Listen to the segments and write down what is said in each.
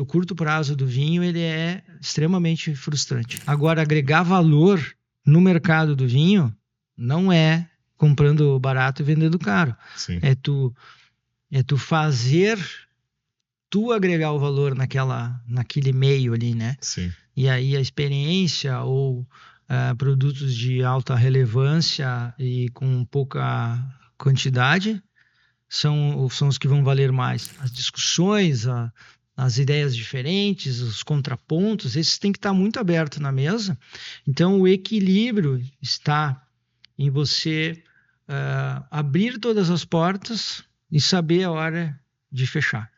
curto prazo do vinho, ele é extremamente frustrante. Agora, agregar valor no mercado do vinho não é comprando barato e vendendo caro. Sim. É tu agregar o valor naquele meio ali, né? Sim. E aí a experiência ou produtos de alta relevância e com pouca quantidade são os que vão valer mais. As discussões, as ideias diferentes, os contrapontos, esses têm que estar muito abertos na mesa. Então, o equilíbrio está em você abrir todas as portas e saber a hora de fechar.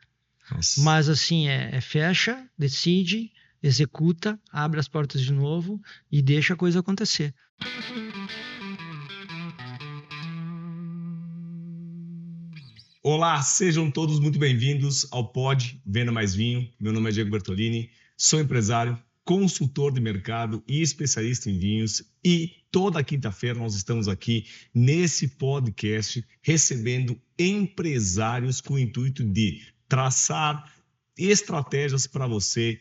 Nossa. Mas assim, fecha, decide, executa, abre as portas de novo e deixa a coisa acontecer. Olá, sejam todos muito bem-vindos ao Pod Venda Mais Vinho. Meu nome é Diego Bertolini, sou empresário, consultor de mercado e especialista em vinhos. E toda quinta-feira nós estamos aqui nesse podcast recebendo empresários com o intuito de traçar estratégias para você,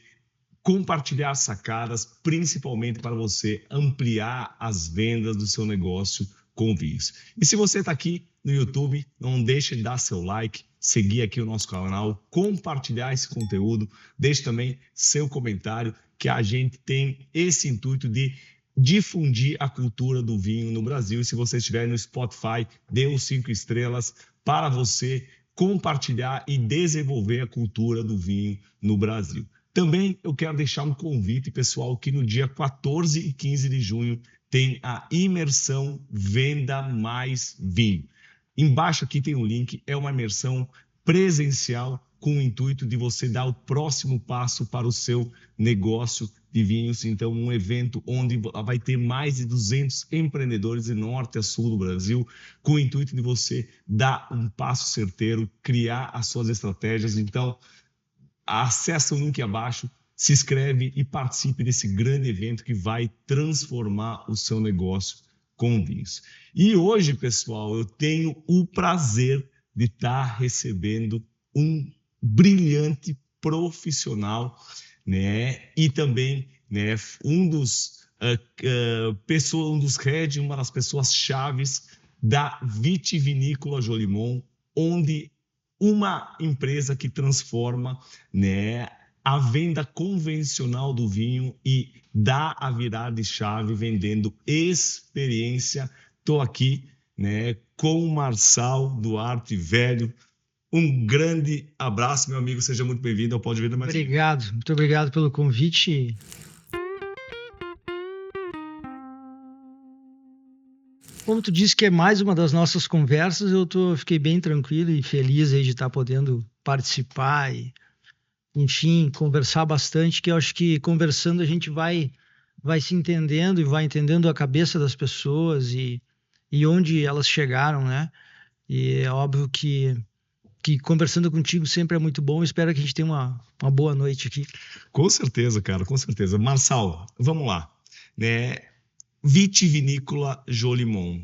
compartilhar sacadas, principalmente para você ampliar as vendas do seu negócio com vinhos. E se você está aqui no YouTube, não deixe de dar seu like, seguir aqui o nosso canal, compartilhar esse conteúdo, deixe também seu comentário, que a gente tem esse intuito de difundir a cultura do vinho no Brasil. E se você estiver no Spotify, dê os 5 estrelas para você compartilhar e desenvolver a cultura do vinho no Brasil. Também eu quero deixar um convite, pessoal, que no dia 14 e 15 de junho tem a imersão Venda Mais Vinho. Embaixo aqui tem um link, é uma imersão presencial com o intuito de você dar o próximo passo para o seu negócio de vinhos. Então, um evento onde vai ter mais de 200 empreendedores de norte a sul do Brasil, com o intuito de você dar um passo certeiro, criar as suas estratégias. Então, acesse o link abaixo, se inscreve e participe desse grande evento que vai transformar o seu negócio com vinhos. E hoje, pessoal, eu tenho o prazer de estar recebendo um brilhante profissional, né? E também, né, um dos head, uma das pessoas chaves da Vitivinícola Jolimon, onde uma empresa que transforma, né, a venda convencional do vinho e dá a virada de chave vendendo experiência. Estou aqui, né, com o Marçal Duarte Velho. Um grande abraço, meu amigo. Seja muito bem-vindo ao Pod Venda Mais Vinho. Obrigado, muito obrigado pelo convite. Como tu disse que é mais uma das nossas conversas, fiquei bem tranquilo e feliz aí de estar podendo participar e, enfim, conversar bastante, que eu acho que conversando a gente vai se entendendo e vai entendendo a cabeça das pessoas e onde elas chegaram, né? E é óbvio que conversando contigo sempre é muito bom. Espero que a gente tenha uma boa noite aqui. Com certeza, cara, com certeza. Marçal, vamos lá, né? Vitivinícola Jolimon.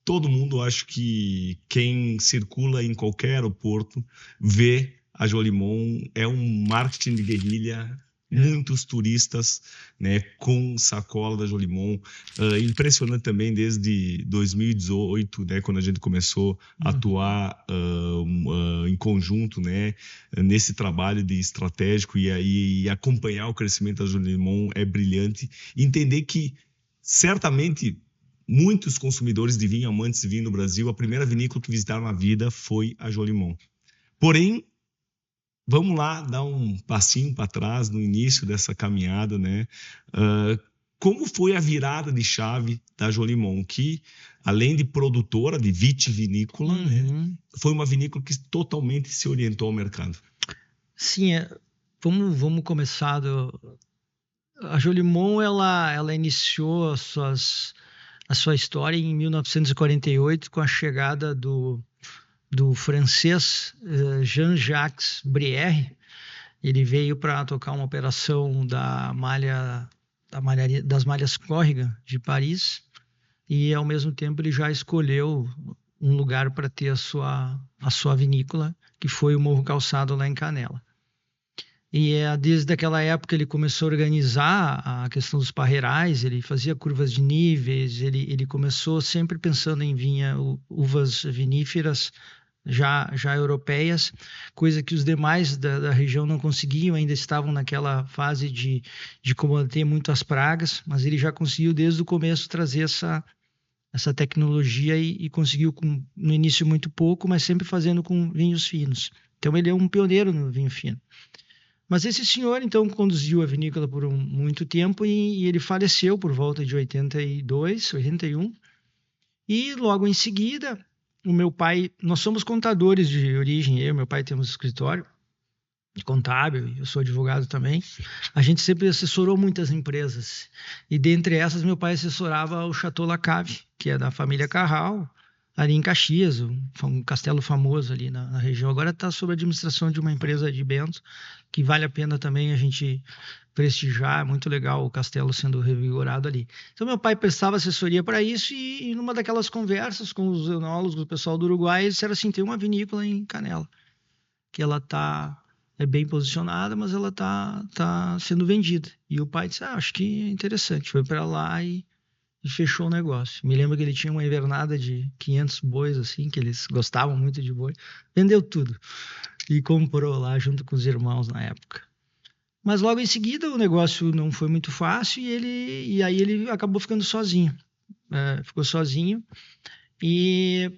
Todo mundo, acho que quem circula em qualquer aeroporto vê a Jolimon, é um marketing de guerrilha, muitos turistas, né, com sacola da Jolimon. Impressionante também desde 2018, né, quando a gente começou a atuar em conjunto, né, nesse trabalho de estratégico e acompanhar o crescimento da Jolimon é brilhante. Entender que certamente muitos consumidores de vinho, amantes de vinho no Brasil, a primeira vinícola que visitaram na vida foi a Jolimon. Porém, vamos lá dar um passinho para trás no início dessa caminhada, né? Como foi a virada de chave da Jolimon, que além de produtora de vitivinícola, né, foi uma vinícola que totalmente se orientou ao mercado? Sim, vamos começar A Jolimon, ela iniciou a sua história em 1948 com a chegada do francês Jean-Jacques Brière. Ele veio para tocar uma operação das malhas Corrigan de Paris e, ao mesmo tempo, ele já escolheu um lugar para ter a sua vinícola, que foi o Morro Calçado lá em Canela. E desde aquela época ele começou a organizar a questão dos parreirais, ele fazia curvas de níveis, ele começou sempre pensando em uvas viníferas já europeias, coisa que os demais da região não conseguiam, ainda estavam naquela fase de combater muitas pragas, mas ele já conseguiu desde o começo trazer essa tecnologia e conseguiu no início muito pouco, mas sempre fazendo com vinhos finos. Então ele é um pioneiro no vinho fino. Mas esse senhor, então, conduziu a vinícola por muito tempo e ele faleceu por volta de 82, 81. E logo em seguida, o meu pai... Nós somos contadores de origem, eu e meu pai temos escritório de contábil, eu sou advogado também. A gente sempre assessorou muitas empresas. E dentre essas, meu pai assessorava o Chateau Lacave, que é da família Carral, ali em Caxias, um castelo famoso ali na região. Agora está sob a administração de uma empresa de Bento, que vale a pena também a gente prestigiar. É muito legal o castelo sendo revigorado ali. Então, meu pai prestava assessoria para isso e numa daquelas conversas com os enólogos, o pessoal do Uruguai, eles disseram assim, tem uma vinícola em Canela, que ela é bem posicionada, mas ela tá sendo vendida. E o pai disse, acho que é interessante. Foi para lá e fechou o negócio. Me lembro que ele tinha uma invernada de 500 bois, assim, que eles gostavam muito de boi. Vendeu tudo e comprou lá junto com os irmãos na época. Mas logo em seguida o negócio não foi muito fácil e aí ele acabou ficando sozinho. Ficou sozinho e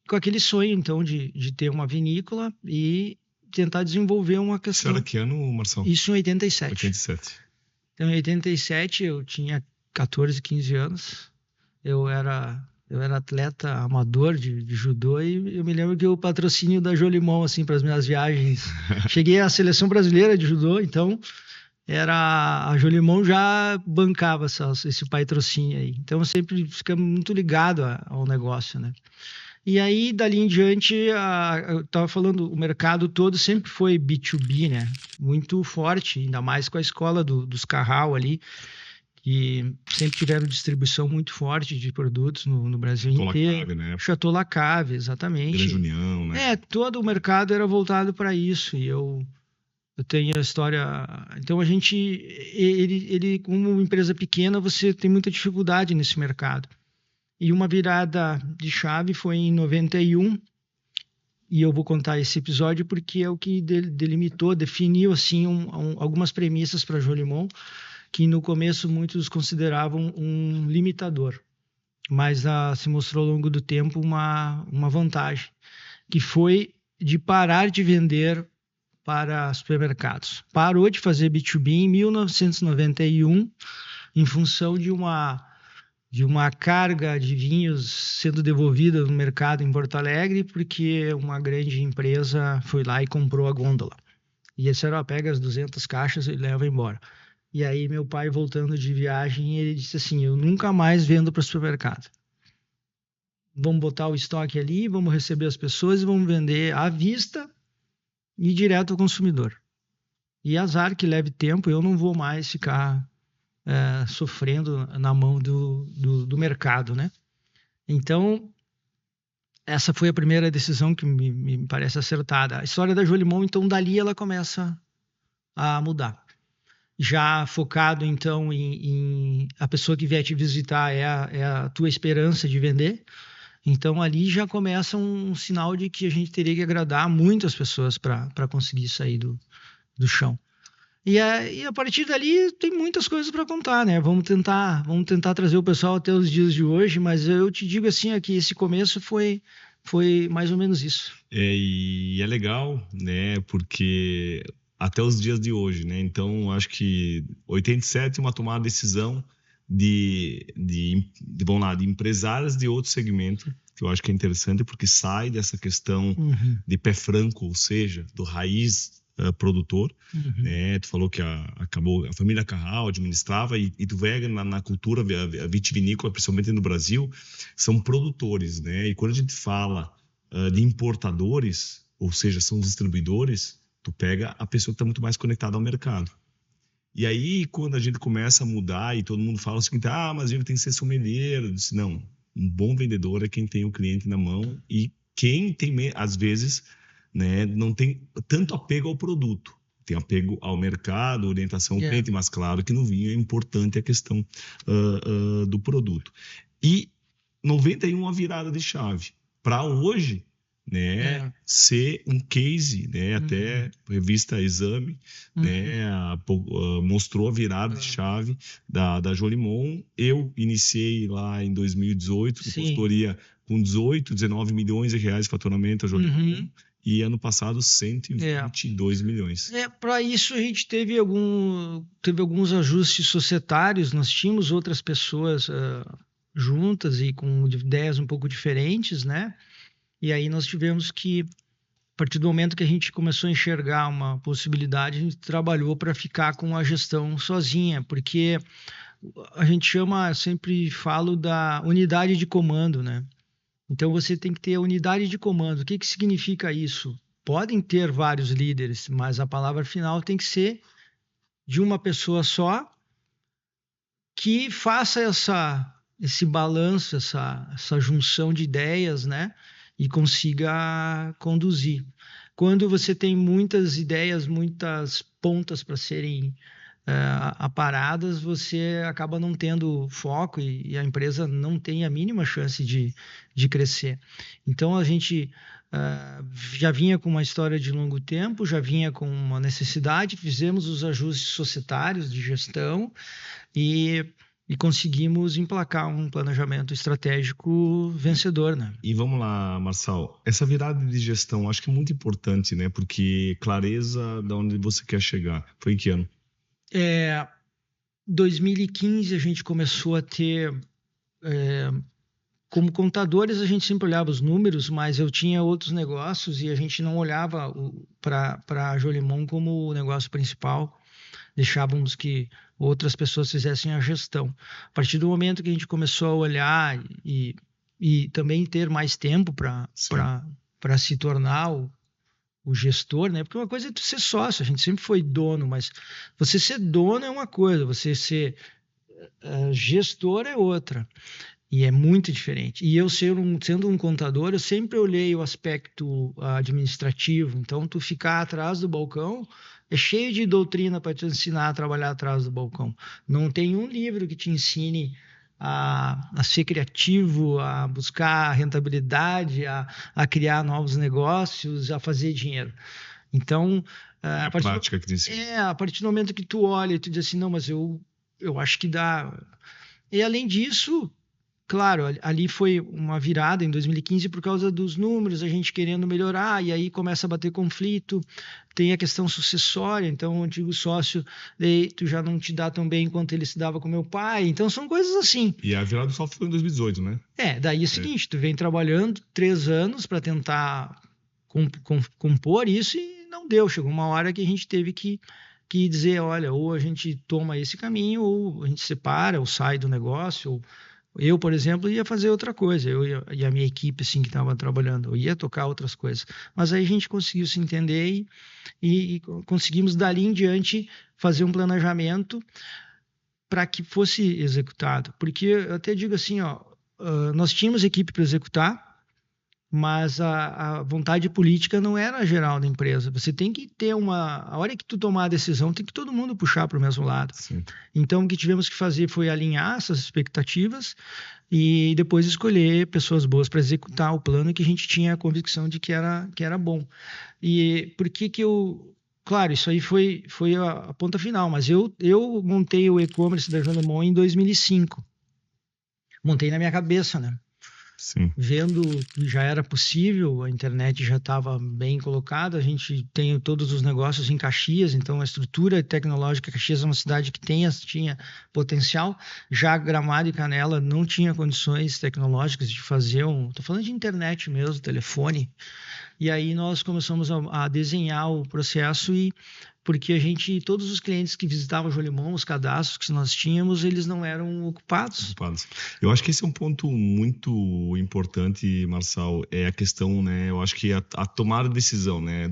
com aquele sonho, então, de ter uma vinícola e tentar desenvolver uma questão. Isso era que ano, Marção? Isso em 87. 87. Então, em 87 eu tinha 14, 15 anos. Eu era atleta amador de judô e eu me lembro que o patrocínio da Jolimão, assim, para as minhas viagens. Cheguei à seleção brasileira de judô, então a Jolimão já bancava esse patrocínio aí. Então eu sempre ficava muito ligado ao negócio, né? E aí, dali em diante, eu estava falando, o mercado todo sempre foi B2B, né? Muito forte, ainda mais com a escola dos Carral ali, que sempre tiveram distribuição muito forte de produtos no Brasil inteiro. Lacave, né? Chateau Lacave, exatamente. Grande União, né? Todo o mercado era voltado para isso. E eu tenho a história... Então, ele, como uma empresa pequena, você tem muita dificuldade nesse mercado. E uma virada de chave foi em 91, e eu vou contar esse episódio porque é o que definiu assim, algumas premissas para Jolimão, que no começo muitos consideravam um limitador, mas se mostrou ao longo do tempo uma vantagem, que foi de parar de vender para supermercados. Parou de fazer B2B em 1991, em função de uma carga de vinhos sendo devolvida no mercado em Porto Alegre, porque uma grande empresa foi lá e comprou a gôndola. E esse era, pega as 200 caixas e leva embora. E aí meu pai, voltando de viagem, ele disse assim, eu nunca mais vendo para o supermercado. Vamos botar o estoque ali, vamos receber as pessoas e vamos vender à vista e direto ao consumidor. E azar que leve tempo, eu não vou mais ficar sofrendo na mão do mercado, né? Então, essa foi a primeira decisão que me parece acertada. A história da Jolimão, então, dali ela começa a mudar. Já focado, então, em a pessoa que vier te visitar é a tua esperança de vender. Então, ali já começa um sinal de que a gente teria que agradar muitas pessoas para conseguir sair do chão. E a partir dali tem muitas coisas para contar, né? Vamos tentar trazer o pessoal até os dias de hoje, mas eu te digo assim, que esse começo foi mais ou menos isso. E é legal, né? Porque até os dias de hoje, né? Então, acho que 87 é uma tomada de decisão de empresários de outro segmento, que eu acho que é interessante, porque sai dessa questão de pé franco, ou seja, do raiz produtor, né? Tu falou que acabou a família Carral administrava e tu vê na cultura vitivinícola, principalmente no Brasil, são produtores, né? E quando a gente fala de importadores, ou seja, são os distribuidores, tu pega a pessoa que está muito mais conectada ao mercado. E aí, quando a gente começa a mudar e todo mundo fala o seguinte, mas a gente tem que ser sommelier, eu disse, não, um bom vendedor é quem tem o cliente na mão e quem tem, às vezes, né, não tem tanto apego ao produto. tem apego ao mercado, orientação ao É. cliente, mas claro que no vinho é importante a questão do produto. E 91 a virada de chave. Para hoje, né, ser um case, né, até a revista Exame, né, mostrou a virada de chave da Jolimon. Eu iniciei lá em 2018, com consultoria com 18, 19 milhões de reais de faturamento a Jolimon, e ano passado 122 milhões. Para isso a gente teve alguns ajustes societários, nós tínhamos outras pessoas juntas e com ideias um pouco diferentes, né? E aí nós tivemos que, a partir do momento que a gente começou a enxergar uma possibilidade, a gente trabalhou para ficar com a gestão sozinha, porque a gente sempre falo da unidade de comando, né? Então você tem que ter a unidade de comando. O que significa isso? Podem ter vários líderes, mas a palavra final tem que ser de uma pessoa só que faça esse balanço, essa junção de ideias, né? E consiga conduzir. Quando você tem muitas ideias, muitas pontas para serem aparadas, você acaba não tendo foco e a empresa não tem a mínima chance de crescer. Então, a gente já vinha com uma história de longo tempo, já vinha com uma necessidade, fizemos os ajustes societários de gestão e conseguimos emplacar um planejamento estratégico vencedor, né? E vamos lá, Marçal, essa virada de gestão acho que é muito importante, né? Porque clareza de onde você quer chegar. Foi em que ano? 2015 a gente começou a ter... como contadores, a gente sempre olhava os números, mas eu tinha outros negócios e a gente não olhava para a Jolimon como o negócio principal. Deixávamos que outras pessoas fizessem a gestão. A partir do momento que a gente começou a olhar e também ter mais tempo para se tornar o gestor, né? Porque uma coisa é tu ser sócio, a gente sempre foi dono, mas você ser dono é uma coisa, você ser gestor é outra. E é muito diferente. E eu sendo um contador, eu sempre olhei o aspecto administrativo. Então, tu ficar atrás do balcão é cheio de doutrina para te ensinar a trabalhar atrás do balcão. Não tem um livro que te ensine a ser criativo, a buscar rentabilidade, a criar novos negócios, a fazer dinheiro. Então, a prática que te ensina. A partir do momento que tu olha e tu diz assim, não, mas eu acho que dá. E além disso, claro, ali foi uma virada em 2015 por causa dos números, a gente querendo melhorar, e aí começa a bater conflito, tem a questão sucessória, então o antigo sócio, tu já não te dá tão bem quanto ele se dava com meu pai, então são coisas assim. E a virada do software foi em 2018, né? Daí é o seguinte, tu vem trabalhando 3 anos para tentar compor isso e não deu, chegou uma hora que a gente teve que dizer, olha, ou a gente toma esse caminho, ou a gente separa, ou sai do negócio, ou eu, por exemplo, ia fazer outra coisa, e a minha equipe assim, que estava trabalhando, eu ia tocar outras coisas. Mas aí a gente conseguiu se entender e conseguimos, dali em diante, fazer um planejamento para que fosse executado. Porque eu até digo assim, nós tínhamos equipe para executar, mas a vontade política não era geral da empresa. Você tem que ter a hora que tu tomar a decisão, tem que todo mundo puxar para o mesmo lado. Sim. Então, o que tivemos que fazer foi alinhar essas expectativas e depois escolher pessoas boas para executar o plano que a gente tinha a convicção de que era bom. E por que eu... Claro, isso aí foi a ponta final, mas eu montei o e-commerce da Jolimon em 2005. Montei na minha cabeça, né? Sim. Vendo que já era possível, a internet já estava bem colocada, a gente tem todos os negócios em Caxias, então a estrutura tecnológica, Caxias é uma cidade que tinha potencial, já Gramado e Canela não tinha condições tecnológicas de fazer estou falando de internet mesmo, telefone, e aí nós começamos a desenhar o processo porque todos os clientes que visitavam o Jolimon, os cadastros que nós tínhamos, eles não eram ocupados. Eu acho que esse é um ponto muito importante, Marçal, é a questão, né? Eu acho que a tomada de decisão, né?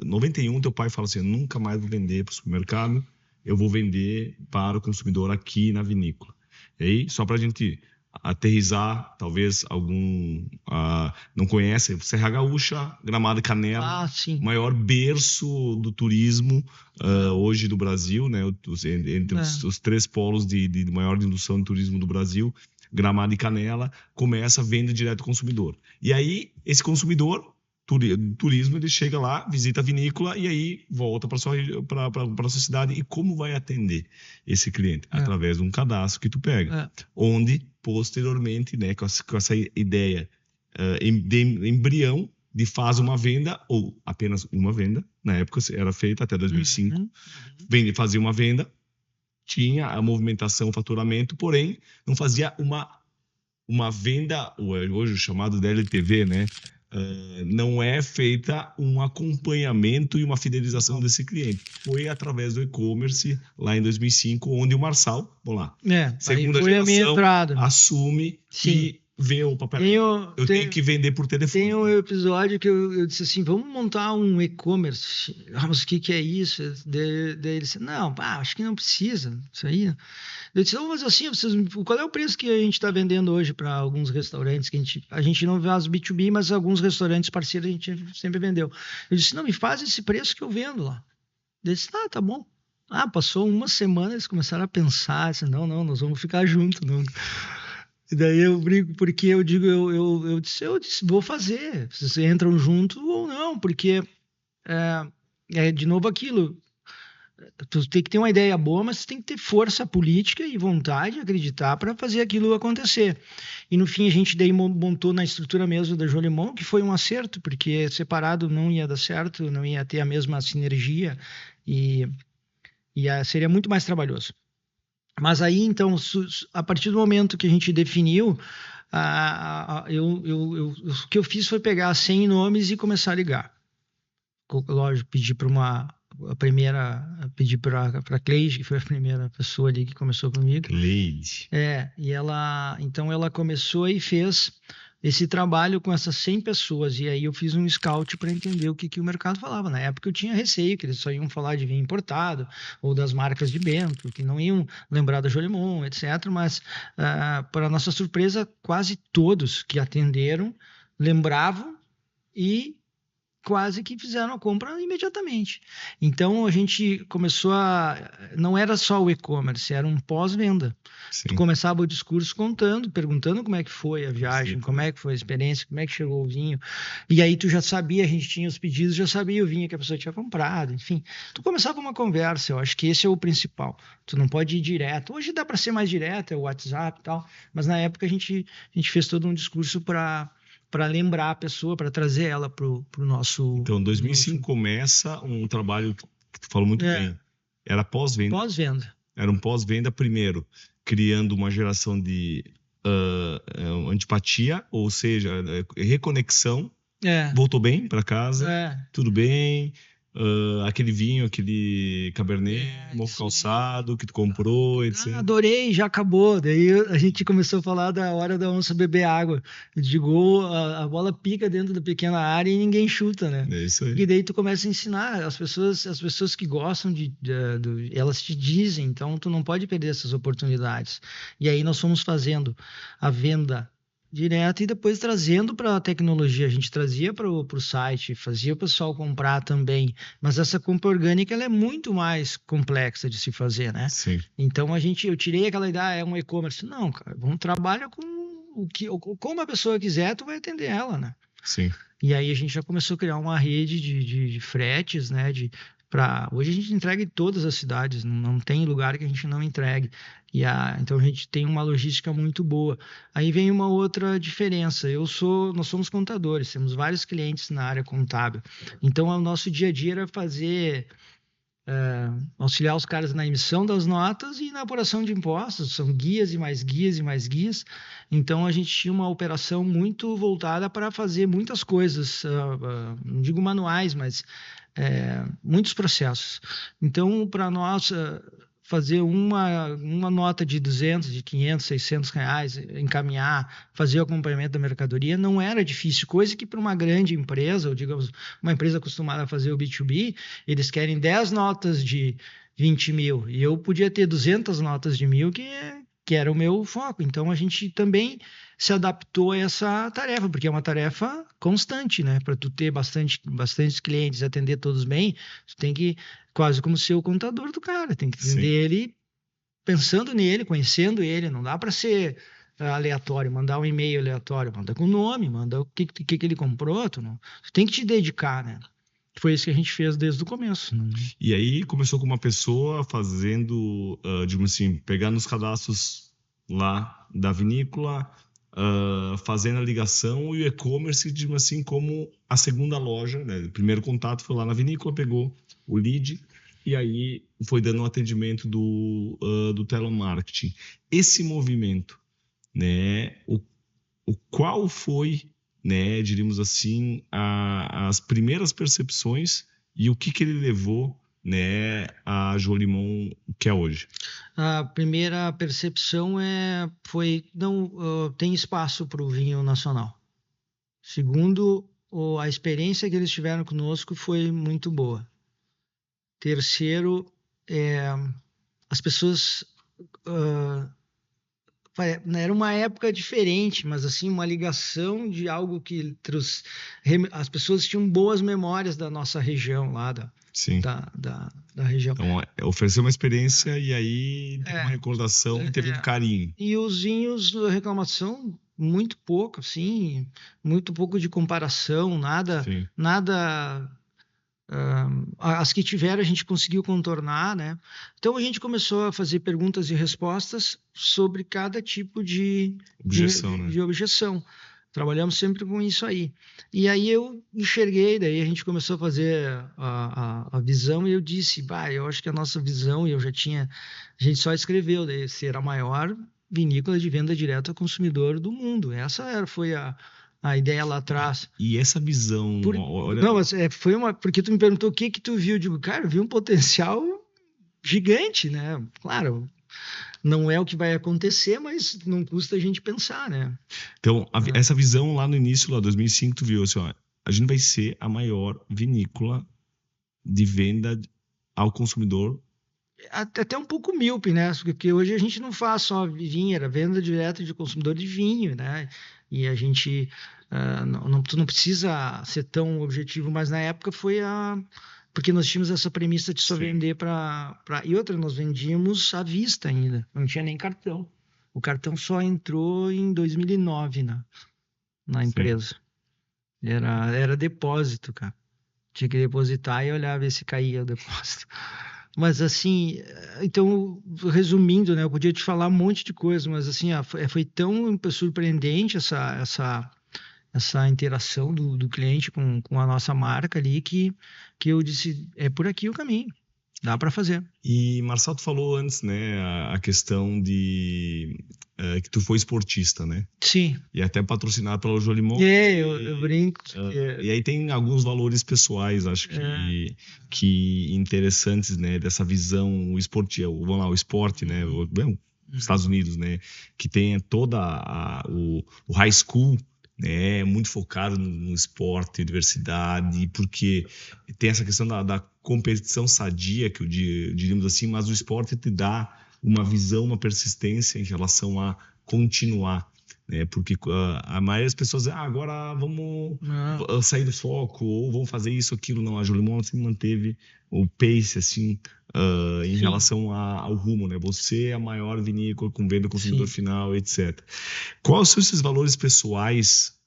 91, teu pai fala assim, nunca mais vou vender para o supermercado, eu vou vender para o consumidor aqui na vinícola. E aí, só para a gente aterrissar, talvez algum não conhece, Serra Gaúcha, Gramado e Canela, sim. maior berço do turismo hoje do Brasil, né? Entre os 3 polos de maior indução de turismo do Brasil, Gramado e Canela, começa a venda direto ao consumidor. E aí, esse consumidor, turismo, ele chega lá, visita a vinícola e aí volta para sua cidade. E como vai atender esse cliente? Através de um cadastro que tu pega, onde posteriormente, né, com essa ideia de embrião de faz uma venda ou apenas uma venda, na época era feita até 2005, fazia uma venda, tinha a movimentação, o faturamento, porém não fazia uma venda, hoje o chamado DLTV, né? Não é feita um acompanhamento e uma fidelização desse cliente. Foi através do e-commerce, lá em 2005, onde o Marçal, vamos lá, segunda geração, assume que vê o papel. Eu tenho que vender por telefone. Tem um episódio que eu disse assim, vamos montar um e-commerce. Mas o que é isso? Daí ele disse, não, acho que não precisa isso aí. Eu disse, vamos fazer assim, qual é o preço que a gente está vendendo hoje para alguns restaurantes? Que a gente não faz B2B, mas alguns restaurantes parceiros a gente sempre vendeu. Eu disse, não, me faz esse preço que eu vendo lá. Ele disse, tá bom. Passou uma semana, eles começaram a pensar, disse, não, nós vamos ficar juntos. Não. E daí eu brigo, porque eu digo, eu disse, vou fazer. Vocês entram junto ou não, porque é de novo aquilo. Tu tem que ter uma ideia boa, mas tu tem que ter força política e vontade, acreditar para fazer aquilo acontecer. E no fim a gente daí montou na estrutura mesmo da Jolimon, que foi um acerto, porque separado não ia dar certo, não ia ter a mesma sinergia e seria muito mais trabalhoso. Mas aí, então, a partir do momento que a gente definiu, o que eu fiz foi pegar 100 nomes e começar a ligar. Lógico, pedi para a Cleide, que foi a primeira pessoa ali que começou comigo. Cleide. E ela começou e fez esse trabalho com essas 100 pessoas, e aí eu fiz um scout para entender o que o mercado falava. Na época eu tinha receio que eles só iam falar de vinho importado ou das marcas de Bento, que não iam lembrar da Jolimon, etc. Mas, para nossa surpresa, quase todos que atenderam lembravam e quase que fizeram a compra imediatamente. Então a gente começou não era só o e-commerce, era um pós-venda. Tu começava o discurso perguntando como é que foi a viagem, como é que foi a experiência, como é que chegou o vinho. E aí tu já sabia, a gente tinha os pedidos, já sabia o vinho que a pessoa tinha comprado, enfim. Tu começava uma conversa, eu acho que esse é o principal. Tu não pode ir direto. Hoje dá para ser mais direto, é o WhatsApp e tal, mas na época a gente fez todo um discurso para lembrar a pessoa, para trazer ela para o nosso... Então, em 2005 começa um trabalho que tu falou muito bem. Era pós-venda. Pós-venda. Era um pós-venda, primeiro, criando uma geração de antipatia, ou seja, reconexão. Voltou bem para casa, tudo bem... aquele vinho, aquele Cabernet, Morro Calçado, que tu comprou, etc. Adorei, já acabou. Daí a gente começou a falar da hora da onça beber água. Eu digo, a bola pica dentro da pequena área e ninguém chuta, né? É isso aí. E daí tu começa a ensinar as pessoas que gostam elas te dizem, então tu não pode perder essas oportunidades. E aí nós fomos fazendo a venda direto e depois trazendo para a tecnologia. A gente trazia para o site, fazia o pessoal comprar também, mas essa compra orgânica ela é muito mais complexa de se fazer, né? Sim. Então eu tirei aquela ideia, é um e-commerce. Não, cara, vamos trabalhar com como a pessoa quiser, tu vai atender ela, né? Sim. E aí a gente já começou a criar uma rede de fretes, né? Hoje a gente entrega em todas as cidades, não tem lugar que a gente não entregue. Então a gente tem uma logística muito boa. Aí vem uma outra diferença. Nós somos contadores, temos vários clientes na área contábil. Então o nosso dia a dia era auxiliar os caras na emissão das notas e na apuração de impostos. São guias e mais guias e mais guias. Então a gente tinha uma operação muito voltada para fazer muitas coisas, não digo manuais, mas muitos processos. Então, para nós fazer uma nota de 200, de 500, 600 reais, encaminhar, fazer o acompanhamento da mercadoria, não era difícil, coisa que para uma grande empresa, ou digamos, uma empresa acostumada a fazer o B2B, eles querem 10 notas de 20 mil, e eu podia ter 200 notas de 1.000, que que era o meu foco. Então a gente também se adaptou a essa tarefa, porque é uma tarefa constante, né? Para tu ter bastantes clientes, atender todos bem, tu tem que, quase como ser o contador do cara, tem que atender Sim. ele pensando nele, conhecendo ele, não dá para ser aleatório, mandar um e-mail aleatório, manda com o nome, manda o que ele comprou, tu tem que te dedicar, né? Foi isso que a gente fez desde o começo. Né? E aí começou com uma pessoa fazendo, digamos assim, pegando os cadastros lá da vinícola, fazendo a ligação e o e-commerce, digamos assim, como a segunda loja, né? O primeiro contato foi lá na vinícola, pegou o lead e aí foi dando um atendimento do telemarketing. Esse movimento, né? O qual foi, né, diríamos assim, as primeiras percepções e o que ele levou, né, a Jolimon que é hoje? A primeira percepção foi não tem espaço para o vinho nacional. Segundo, a experiência que eles tiveram conosco foi muito boa. Terceiro, as pessoas era uma época diferente, mas assim uma ligação de algo que as pessoas tinham boas memórias da nossa região lá Sim. da região. Então, ofereceu uma experiência e aí teve uma recordação e teve um carinho. E os vinhos, reclamação, muito pouco, assim, muito pouco de comparação, nada. As que tiveram a gente conseguiu contornar, né? Então a gente começou a fazer perguntas e respostas sobre cada tipo de objeção. Trabalhamos sempre com isso aí. E aí eu enxerguei, daí a gente começou a fazer a visão e eu disse, eu acho que a nossa visão, e a gente só escreveu, daí ser a maior vinícola de venda direta ao consumidor do mundo. Essa foi a ideia lá atrás. E essa visão... Não, mas foi porque tu me perguntou o que tu viu. Eu digo, cara, eu vi um potencial gigante, né? Claro, não é o que vai acontecer, mas não custa a gente pensar, né? Então, essa visão lá no início, lá 2005, tu viu assim, ó, a gente vai ser a maior vinícola de venda ao consumidor. Até um pouco míope, né? Porque hoje a gente não faz só vinho, era venda direta de consumidor de vinho, né? E a gente tu não precisa ser tão objetivo, mas na época porque nós tínhamos essa premissa de só vender e outra, nós vendíamos à vista ainda, não tinha nem cartão. O cartão só entrou em 2009 na empresa. Era depósito, cara. Tinha que depositar e olhar ver se caía o depósito. Mas assim, então, resumindo, né, eu podia te falar um monte de coisa, mas assim, foi tão surpreendente essa interação do cliente com a nossa marca ali que eu disse, é por aqui o caminho, dá para fazer. E Marçal, tu falou antes, né, a questão de que tu foi esportista, né? Sim. E até patrocinado pela Jolimon. Eu brinco. E aí tem alguns valores pessoais, acho que interessantes, né, dessa visão esportiva, vamos lá, o esporte, né, Estados Unidos, né, que tem toda o high school, né, muito focado no esporte, diversidade, porque tem essa questão da competição sadia, que diríamos assim, mas o esporte te dá uma visão, uma persistência em relação a continuar, né? Porque a maioria das pessoas agora vamos sair do foco ou vamos fazer isso, aquilo. Não, a Jolimon sempre manteve o pace assim em relação ao rumo, né? Você é a maior vinícola com venda ao consumidor final, etc. Quais são esses valores pessoais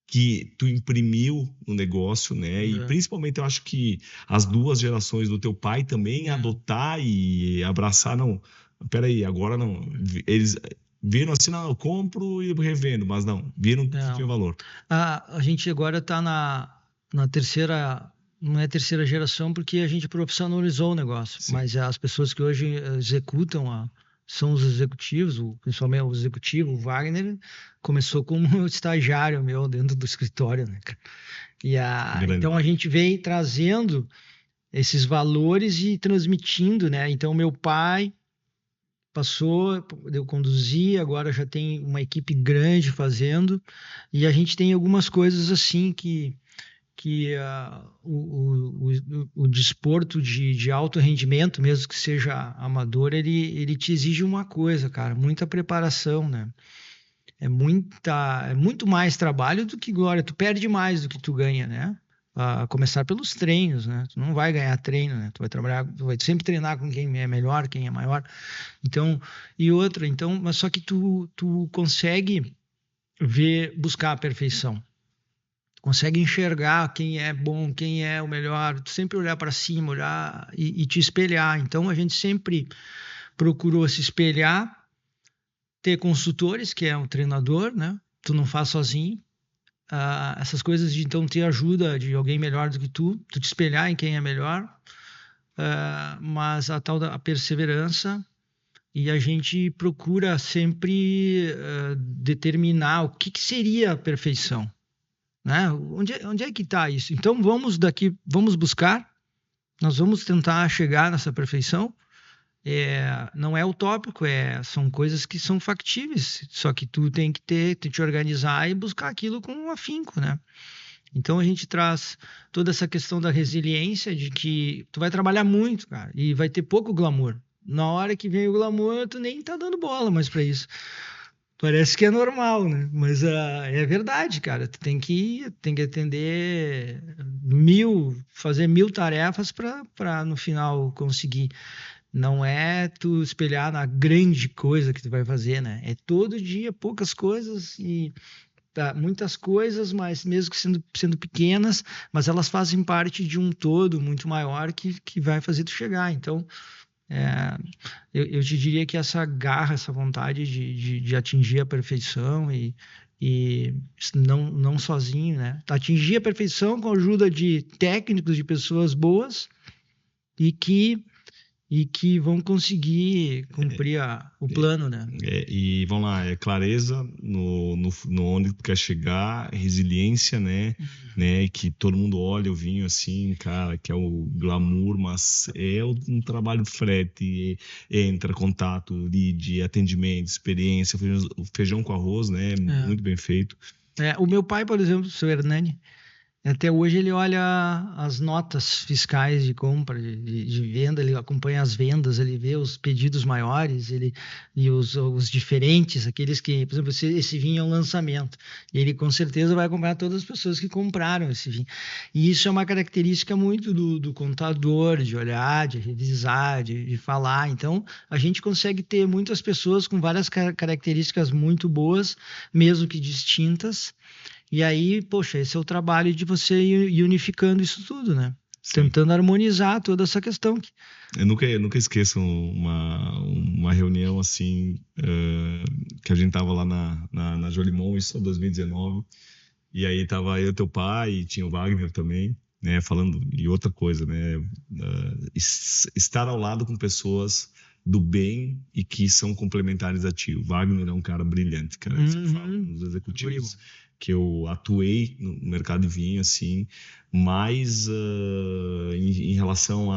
que tu imprimiu no negócio, né? E principalmente eu acho que as duas gerações do teu pai também adotar e abraçar, não, peraí, agora não. Eles viram assim, não, eu compro e revendo, mas não, viram que tinha valor. A gente agora está na terceira, não é terceira geração, porque a gente profissionalizou o negócio, mas as pessoas que hoje executam são os executivos, principalmente o executivo, o Wagner, começou como estagiário meu dentro do escritório, né? Então a gente vem trazendo esses valores e transmitindo, né? Então meu pai passou, eu conduzi, agora já tem uma equipe grande fazendo, e a gente tem algumas coisas assim que o desporto de alto rendimento, mesmo que seja amador, ele te exige uma coisa, cara, muita preparação, né? É muito mais trabalho do que glória. Tu perde mais do que tu ganha, né? A começar pelos treinos, né? Tu não vai ganhar treino, né? Tu vai sempre treinar com quem é melhor, quem é maior. Então, mas só que tu consegue buscar a perfeição. Tu consegue enxergar quem é bom, quem é o melhor. Tu sempre olhar para cima, olhar e te espelhar. Então, a gente sempre procurou se espelhar, ter consultores, que é um treinador, né? Tu não faz sozinho. Essas coisas de então ter ajuda de alguém melhor do que tu te espelhar em quem é melhor, mas a tal da perseverança, e a gente procura sempre determinar o que seria a perfeição, né? Onde é que está isso? Então vamos buscar, nós vamos tentar chegar nessa perfeição. Não é utópico, são coisas que são factíveis, só que tu tem que te organizar e buscar aquilo com afinco, né? Então a gente traz toda essa questão da resiliência, de que tu vai trabalhar muito, cara, e vai ter pouco glamour. Na hora que vem o glamour, tu nem tá dando bola mais pra isso. Parece que é normal, né? Mas é verdade, cara. Tu tem que atender fazer 1000 tarefas para no final conseguir. Não é tu espelhar na grande coisa que tu vai fazer, né? É todo dia poucas coisas e muitas coisas, mas mesmo que sendo pequenas, mas elas fazem parte de um todo muito maior que vai fazer tu chegar. Então, eu te diria que essa garra, essa vontade de atingir a perfeição e não sozinho, né? Atingir a perfeição com a ajuda de técnicos, de pessoas boas e que vão conseguir cumprir o plano, né? E vamos lá, clareza no onde tu quer chegar, resiliência, né? Né? Que todo mundo olha o vinho assim, cara, que é o glamour, mas é um trabalho de frete, entra contato, lead, atendimento, experiência, feijão com arroz, né? Muito bem feito. O meu pai, por exemplo, o seu Hernani, até hoje ele olha as notas fiscais de compra, de venda, ele acompanha as vendas, ele vê os pedidos maiores, e os diferentes, aqueles que, por exemplo, esse vinho é um lançamento, e ele com certeza vai acompanhar todas as pessoas que compraram esse vinho. E isso é uma característica muito do contador, de olhar, de revisar, de falar. Então, a gente consegue ter muitas pessoas com várias características muito boas, mesmo que distintas. E aí, poxa, esse é o trabalho de você ir unificando isso tudo, né? Sim. Tentando harmonizar toda essa questão. Eu nunca esqueço uma reunião assim, que a gente tava lá na Jolimon, isso em 2019, e aí tava eu, teu pai, e tinha o Wagner também, né, falando, e outra coisa, né, estar ao lado com pessoas do bem e que são complementares a ti. O Wagner é um cara brilhante, cara, isso que eu falo, nos executivos que eu atuei no mercado de vinho, assim, mais em relação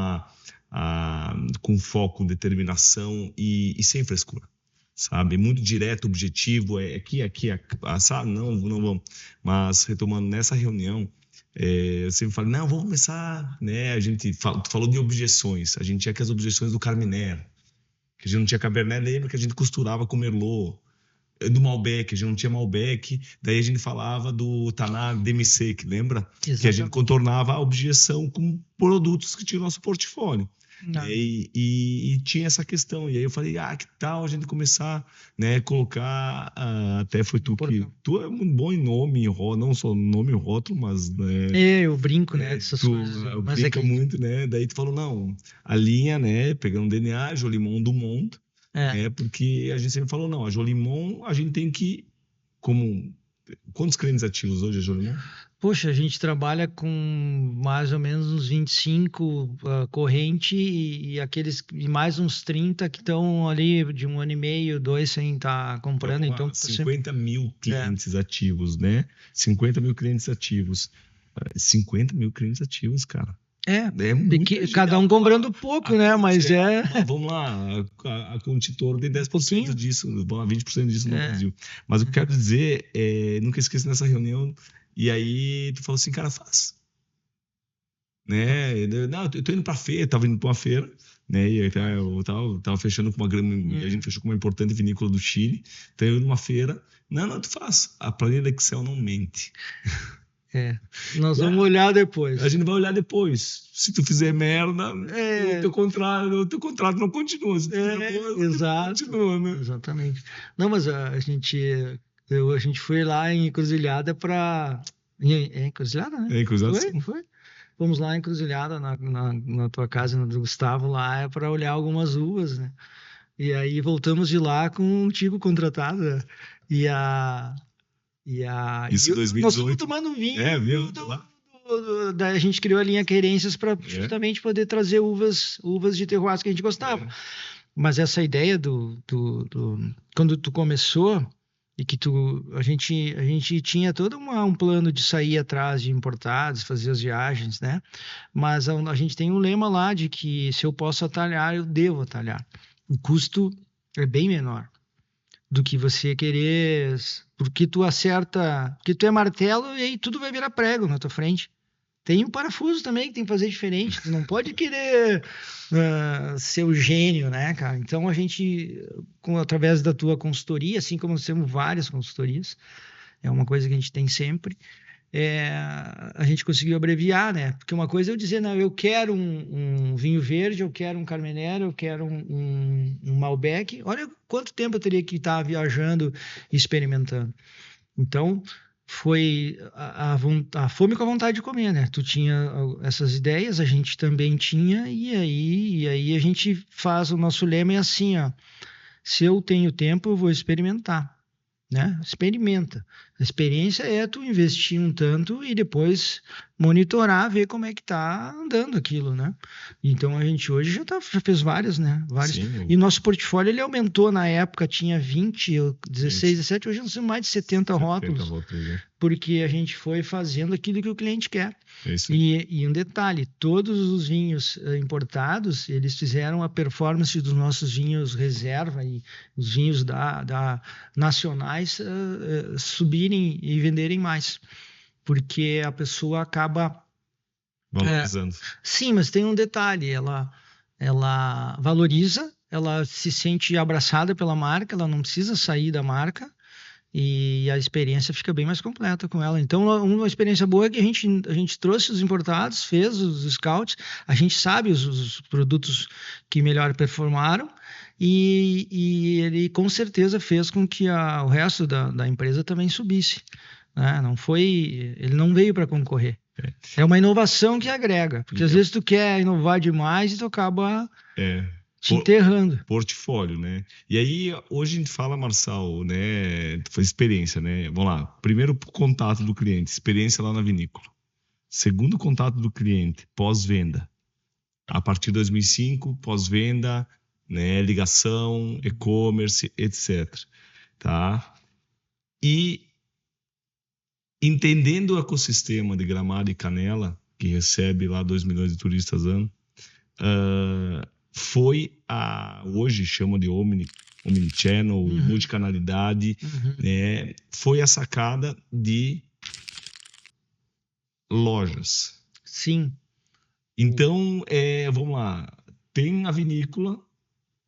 com foco, determinação e sem frescura, sabe? Muito direto, objetivo, aqui, sabe? Não vamos. Mas, retomando, nessa reunião, eu sempre falo, não, vamos começar, né? Tu falou de objeções, a gente tinha as objeções do Carmener, que a gente não tinha Cabernet, lembra que a gente costurava com Merlot, do Malbec, a gente não tinha Malbec, daí a gente falava do Taná Demi-Sec, lembra? Exatamente. Que a gente contornava a objeção com produtos que tinham no nosso portfólio. E tinha essa questão, e aí eu falei, que tal a gente começar, né, colocar, até foi tu que, tu é muito bom em nome, não só nome e rótulo, mas, né, eu brinco, né, dessas coisas, mas brinca muito, né, daí tu falou, não, a linha, né, pegando DNA, Jolimon do Monde, porque a gente sempre falou, não, a Jolimon, a gente tem que, quantos clientes ativos hoje a Jolimon? Poxa, a gente trabalha com mais ou menos uns 25 corrente e mais uns 30 que estão ali de 1 ano e meio, 2 sem estar comprando. Então, 50 mil clientes ativos, né? 50 mil clientes ativos. 50 mil clientes ativos, cara. Cada um comprando pouco, né? Mas vamos lá, a Contitor tem 10% disso, 20% disso no Brasil. Mas o que eu quero dizer nunca esqueça nessa reunião. E aí tu falou assim, cara, faz. né? Não, eu tô indo pra feira, tava indo pra uma feira, né? E aí eu tava fechando com a gente fechou com uma importante vinícola do Chile, então eu indo numa feira, não, tu faz, a planilha Excel não mente. Nós vamos olhar depois. A gente vai olhar depois. Se tu fizer merda, o teu contrato não continua. Se tu fizer boa, Exato. continua, né? Exatamente. Não, mas a gente foi lá em Encruzilhada para... É Encruzilhada, né? É, Encruzilhada, sim. Foi? Fomos lá em Encruzilhada, na tua casa, no do Gustavo, lá, para olhar algumas uvas, né? E aí voltamos de lá com um tipo contratado, né? Isso em 2018. Nós estamos tomando vinho. Viu? A gente criou a linha Querências para justamente poder trazer uvas de terroirs que a gente gostava. Mas essa ideia quando tu começou e que a gente tinha todo um plano de sair atrás de importados, fazer as viagens, né? Mas a gente tem um lema lá de que se eu posso atalhar, eu devo atalhar. O custo é bem menor do que você querer, porque tu acerta, porque tu é martelo e aí tudo vai virar prego na tua frente. Tem um parafuso também que tem que fazer diferente. Tu não pode querer ser o gênio, né, cara? Então a gente, através da tua consultoria, assim como nós temos várias consultorias, é uma coisa que a gente tem sempre, a gente conseguiu abreviar, né? Porque uma coisa é eu dizer, não, eu quero um vinho verde, eu quero um Carmenère, eu quero um Malbec. Olha quanto tempo eu teria que estar viajando e experimentando. Então, foi a fome com a vontade de comer, né? Tu tinha essas ideias, a gente também tinha, e aí a gente faz o nosso lema é assim, ó, se eu tenho tempo, eu vou experimentar, né? Experimenta. A experiência é tu investir um tanto e depois monitorar, ver como é que tá andando aquilo, né? Então a gente hoje já fez várias, né? Vários. Sim, E nosso portfólio ele aumentou na época, tinha 20, 16, 17, hoje nós temos mais de 70 rótulos. Porque a gente foi fazendo aquilo que o cliente quer. E um detalhe, todos os vinhos importados, eles fizeram a performance dos nossos vinhos reserva e os vinhos nacionais subirem e venderem mais. Porque a pessoa acaba... valorizando. Sim, mas tem um detalhe, ela valoriza, ela se sente abraçada pela marca, ela não precisa sair da marca, e a experiência fica bem mais completa com ela. Então, uma experiência boa é que a gente trouxe os importados, fez os scouts, a gente sabe os produtos que melhor performaram, e ele com certeza fez com que o resto da empresa também subisse, né? Ele não veio para concorrer. É uma inovação que agrega, porque às vezes tu quer inovar demais e tu acaba... te enterrando. Portfólio, né? E aí, hoje a gente fala, Marçal, né? Foi experiência, né? Vamos lá. Primeiro contato do cliente, experiência lá na vinícola. Segundo contato do cliente, pós-venda. A partir de 2005, pós-venda, né? Ligação, e-commerce, etc. Tá? E entendendo o ecossistema de Gramado e Canela, que recebe lá 2 milhões de turistas ano, foi hoje chama de omnichannel, multicanalidade, né? Foi a sacada de lojas. Sim. Então, vamos lá, tem a vinícola,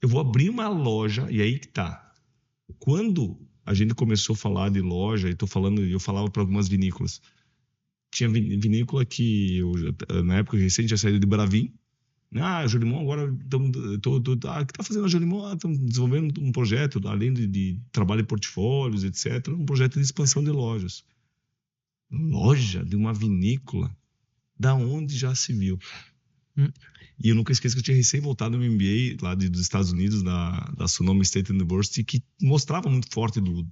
eu vou abrir uma loja, e aí que tá. Quando a gente começou a falar de loja, eu falava para algumas vinícolas, tinha vinícola que, na época recente, tinha saído de Bravim. Jolimon, agora o que está fazendo a Jolimon? Estamos desenvolvendo um projeto, além de trabalho de portfólios, etc., um projeto de expansão de lojas. Loja de uma vinícola, da onde já se viu? E eu nunca esqueço que eu tinha recém voltado no MBA lá dos Estados Unidos, da Sonoma State University, que mostrava muito forte do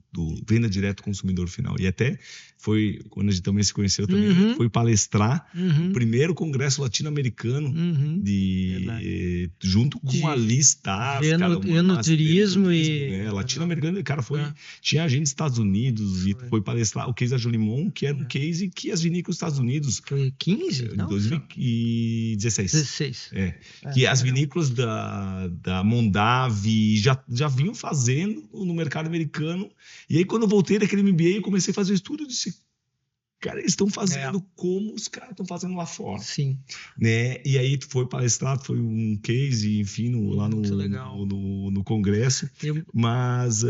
venda direto ao consumidor final. E até foi, quando a gente também se conheceu, também foi palestrar o primeiro congresso latino-americano junto com a Liz Tass, enoturismo latino-americano, cara, tinha agente dos Estados Unidos e foi palestrar o case da Jolimon, que era um case que as vinícolas dos Estados Unidos... Foi 15? Não, 2016. 16. Que as vinícolas da Mondavi já vinham fazendo no mercado americano. E aí, quando eu voltei daquele MBA, eu comecei a fazer o estudo e disse: Cara, eles estão fazendo como os caras estão fazendo lá fora. Sim. Né? E aí tu foi palestrar, foi um case, enfim, lá no congresso. Mas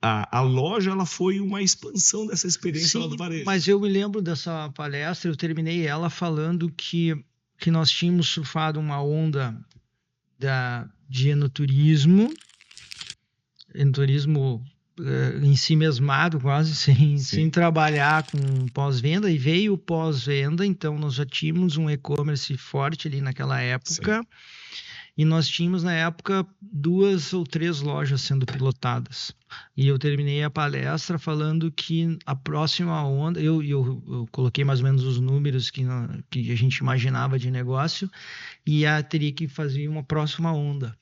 a loja ela foi uma expansão dessa experiência lá do varejo. Mas eu me lembro dessa palestra, eu terminei ela falando que nós tínhamos surfado uma onda de enoturismo em si mesmado, quase sem trabalhar com pós-venda, e veio o pós-venda, então nós já tínhamos um e-commerce forte ali naquela época. Sim. E nós tínhamos, na época, 2 ou 3 lojas sendo pilotadas. E eu terminei a palestra falando que a próxima onda... Eu coloquei mais ou menos os números que a gente imaginava de negócio e teria que fazer uma próxima onda.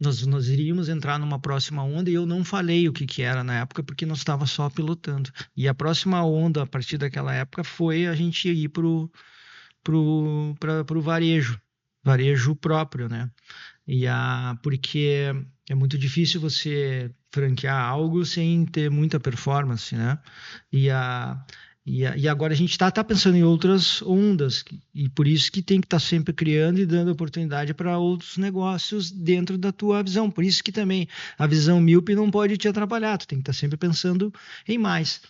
Nós iríamos entrar numa próxima onda e eu não falei o que era na época porque nós estava só pilotando. E a próxima onda, a partir daquela época, foi a gente ir pro varejo próprio, né? Porque é muito difícil você franquear algo sem ter muita performance, né? E agora a gente está pensando em outras ondas, e por isso que tem que estar sempre criando e dando oportunidade para outros negócios dentro da tua visão. Por isso que também a visão míope não pode te atrapalhar, tu tem que estar sempre pensando em mais.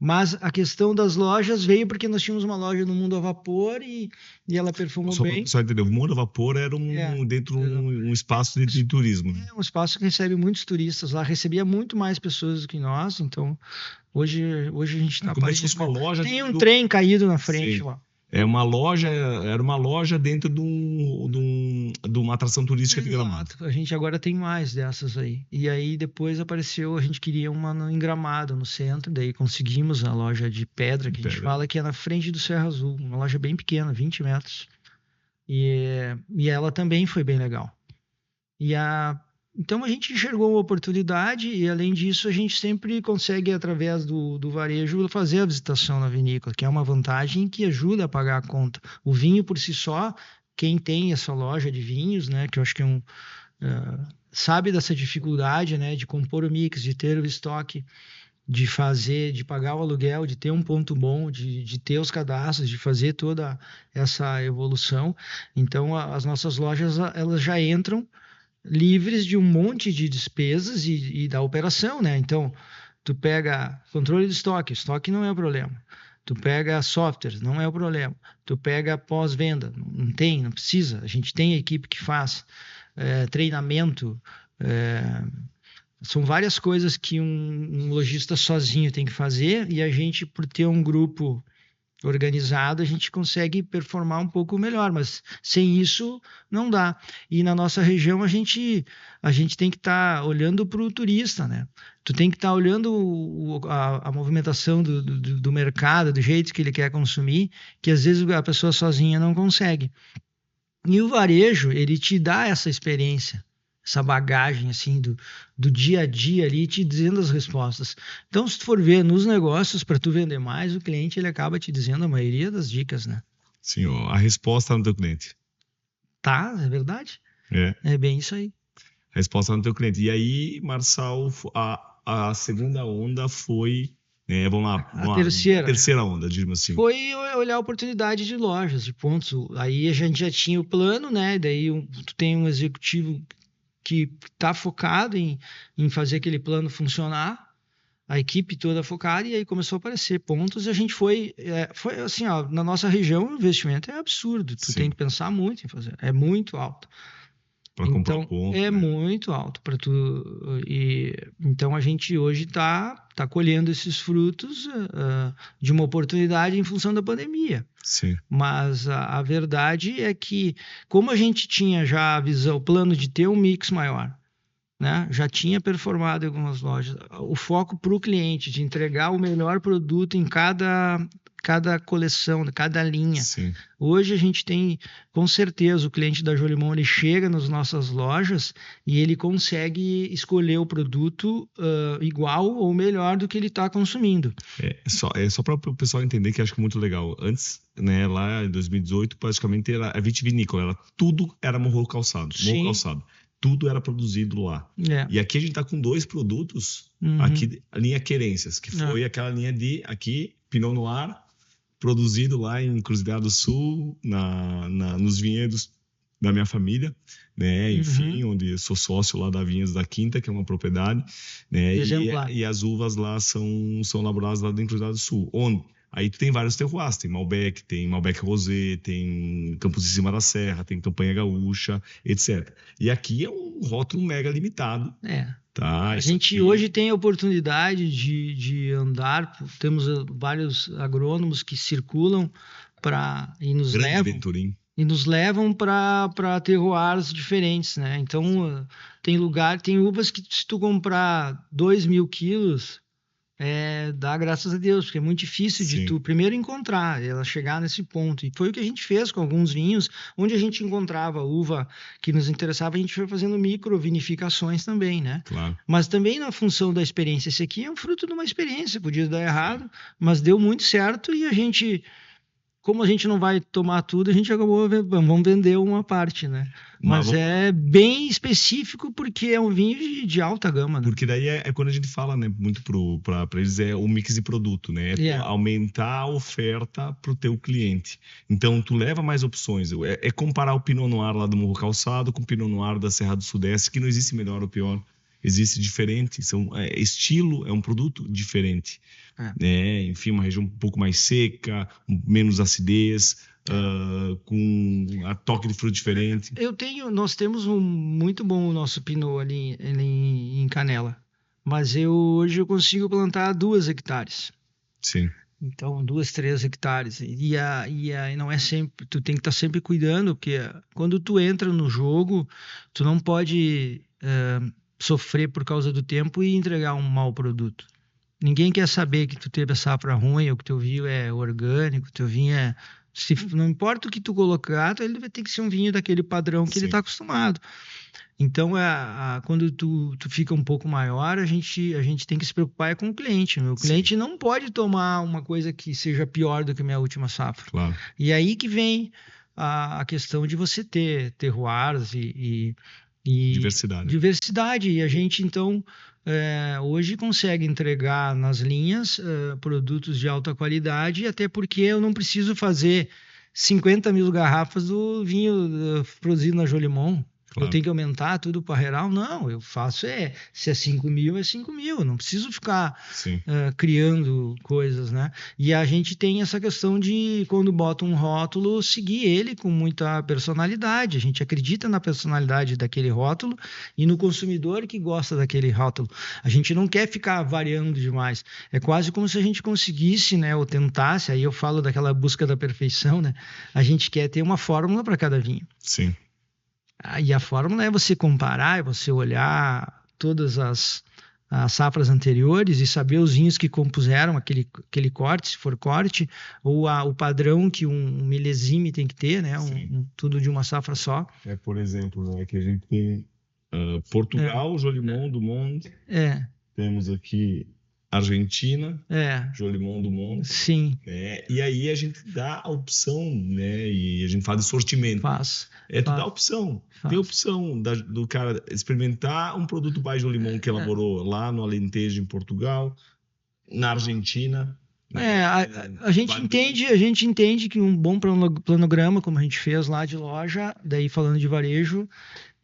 Mas a questão das lojas veio porque nós tínhamos uma loja no Mundo a Vapor e ela performou bem. Só entendeu, o Mundo a Vapor era um espaço de turismo. É um espaço que recebe muitos turistas lá, recebia muito mais pessoas do que nós, então hoje a gente está... Como se fosse uma loja... Tem um trem caído na frente. Sim. Lá. Era uma loja dentro de uma atração turística de Gramado. A gente agora tem mais dessas aí. E aí depois apareceu, a gente queria uma em Gramado, no centro, daí conseguimos a loja de pedra, que a gente fala que é na frente do Serra Azul, uma loja bem pequena, 20 metros. E ela também foi bem legal. Então a gente enxergou uma oportunidade e, além disso, a gente sempre consegue, através do varejo, fazer a visitação na vinícola, que é uma vantagem que ajuda a pagar a conta. O vinho por si só, quem tem essa loja de vinhos, né, que eu acho que sabe dessa dificuldade, né, de compor o mix, de ter o estoque, de pagar o aluguel, de ter um ponto bom, de ter os cadastros, de fazer toda essa evolução. Então as nossas lojas, elas já entram livres de um monte de despesas e da operação, né? Então, tu pega controle de estoque não é o problema. Tu pega software, não é o problema. Tu pega pós-venda, não precisa. A gente tem a equipe que faz treinamento. São várias coisas que um lojista sozinho tem que fazer e a gente, por ter um grupo organizado, a gente consegue performar um pouco melhor, mas sem isso não dá. E na nossa região a gente tem que estar olhando para o turista, né? Tu tem que estar olhando a movimentação do mercado, do jeito que ele quer consumir, que às vezes a pessoa sozinha não consegue. E o varejo, ele te dá essa experiência, essa bagagem assim do dia a dia ali, te dizendo as respostas. Então, se tu for ver nos negócios, para tu vender mais, o cliente ele acaba te dizendo a maioria das dicas, né? Sim, ó, a resposta no teu cliente. Tá, é verdade? É bem isso aí. A resposta no teu cliente. E aí, Marçal, a segunda onda foi... vamos lá. A terceira onda, digamos assim. Foi olhar a oportunidade de lojas, de pontos. Aí a gente já tinha o plano, né? Daí tu tem um executivo que está focado em fazer aquele plano funcionar, a equipe toda focada, e aí começou a aparecer pontos, e a gente foi assim, ó, na nossa região o investimento é absurdo, tu tem que pensar muito em fazer, é muito alto. Então, muito alto para tu. Então a gente hoje está colhendo esses frutos de uma oportunidade em função da pandemia. Sim. Mas a verdade é que, como a gente tinha já a visão, o plano de ter um mix maior, né? Já tinha performado em algumas lojas, o foco para o cliente de entregar o melhor produto em cada coleção, cada linha. Sim. Hoje a gente tem, com certeza, o cliente da Jolimon, ele chega nas nossas lojas e ele consegue escolher o produto igual ou melhor do que ele está consumindo. Só para o pessoal entender, que acho que é muito legal. Antes, né, lá em 2018, praticamente era a vitivinícola, tudo era morro calçado. Sim. Morro calçado. tudo era produzido lá. E aqui a gente está com 2 produtos, aqui a linha Querências, que foi aquela linha de aqui, Pinot Noir, produzido lá em Cruzeiro do Sul, nos vinhedos da minha família, né? Enfim, onde eu sou sócio lá da Vinhas da Quinta, que é uma propriedade, né? E as uvas lá são elaboradas lá dentro do Cruzeiro do Sul, onde aí tu tem vários terroirs, tem Malbec Rosé, tem Campos de Cima da Serra, tem Campanha Gaúcha, etc. E aqui é um rótulo mega limitado. Tá, a gente hoje tem a oportunidade de andar, temos vários agrônomos que circulam e nos levam para terroirs diferentes, né? Então, tem uvas que se tu comprar 2.000 quilos, dá graças a Deus, porque é muito difícil de tu primeiro encontrar, ela chegar nesse ponto. E foi o que a gente fez com alguns vinhos, onde a gente encontrava uva que nos interessava, a gente foi fazendo micro vinificações também, né? Claro. Mas também na função da experiência. Esse aqui é um fruto de uma experiência, podia dar errado, mas deu muito certo e como a gente não vai tomar tudo, a gente acabou, vamos vender uma parte, né? Mas é bem específico porque é um vinho de alta gama, né? Porque daí é quando a gente fala, né, muito para eles, é o mix de produto, né? Aumentar a oferta para o teu cliente. Então, tu leva mais opções. É comparar o Pinot Noir lá do Morro Calçado com o Pinot Noir da Serra do Sudeste, que não existe melhor ou pior. Existe diferente, estilo é um produto diferente, né? Enfim, uma região um pouco mais seca, menos acidez, com a toque de fruto diferente. Nós temos muito bom o nosso Pinot ali em Canela, mas hoje eu consigo plantar 2 hectares. Sim. Então, 2, 3 hectares. E não é sempre, tu tem que estar sempre cuidando, porque quando tu entra no jogo, tu não pode sofrer por causa do tempo e entregar um mau produto. Ninguém quer saber que tu teve a safra ruim ou que teu vinho é orgânico, teu vinho não importa o que tu colocar, ele vai ter que ser um vinho daquele padrão que ele está acostumado. Então, quando tu fica um pouco maior, a gente tem que se preocupar com o cliente. O cliente não pode tomar uma coisa que seja pior do que a minha última safra. Claro. E aí que vem a questão de você ter terroirs e diversidade. E a gente, então, hoje consegue entregar nas linhas produtos de alta qualidade, até porque eu não preciso fazer 50.000 garrafas do vinho produzido na Jolimon. Claro. Eu tenho que aumentar tudo para Real? Não, eu faço se é 5.000, é 5.000. Eu não preciso ficar criando coisas, né? E a gente tem essa questão de, quando bota um rótulo, seguir ele com muita personalidade. A gente acredita na personalidade daquele rótulo e no consumidor que gosta daquele rótulo. A gente não quer ficar variando demais. É quase como se a gente conseguisse, né, ou tentasse, aí eu falo daquela busca da perfeição, né? A gente quer ter uma fórmula para cada vinho. Sim. E a fórmula é você comparar, é você olhar todas as safras anteriores e saber os vinhos que compuseram aquele corte, se for corte, ou o padrão que um milesime tem que ter, né? Tudo de uma safra só. Por exemplo, né, que a gente tem Portugal, Jolimon, Dumont. Temos aqui Argentina, Jolimon, Dumont. Sim. E aí a gente dá a opção, né? E a gente fala de sortimento. Tu dá a opção. Tem a opção do cara experimentar um produto by Jolimon que elaborou lá no Alentejo, em Portugal, na Argentina. A gente entende que um bom planograma, como a gente fez lá de loja, daí falando de varejo,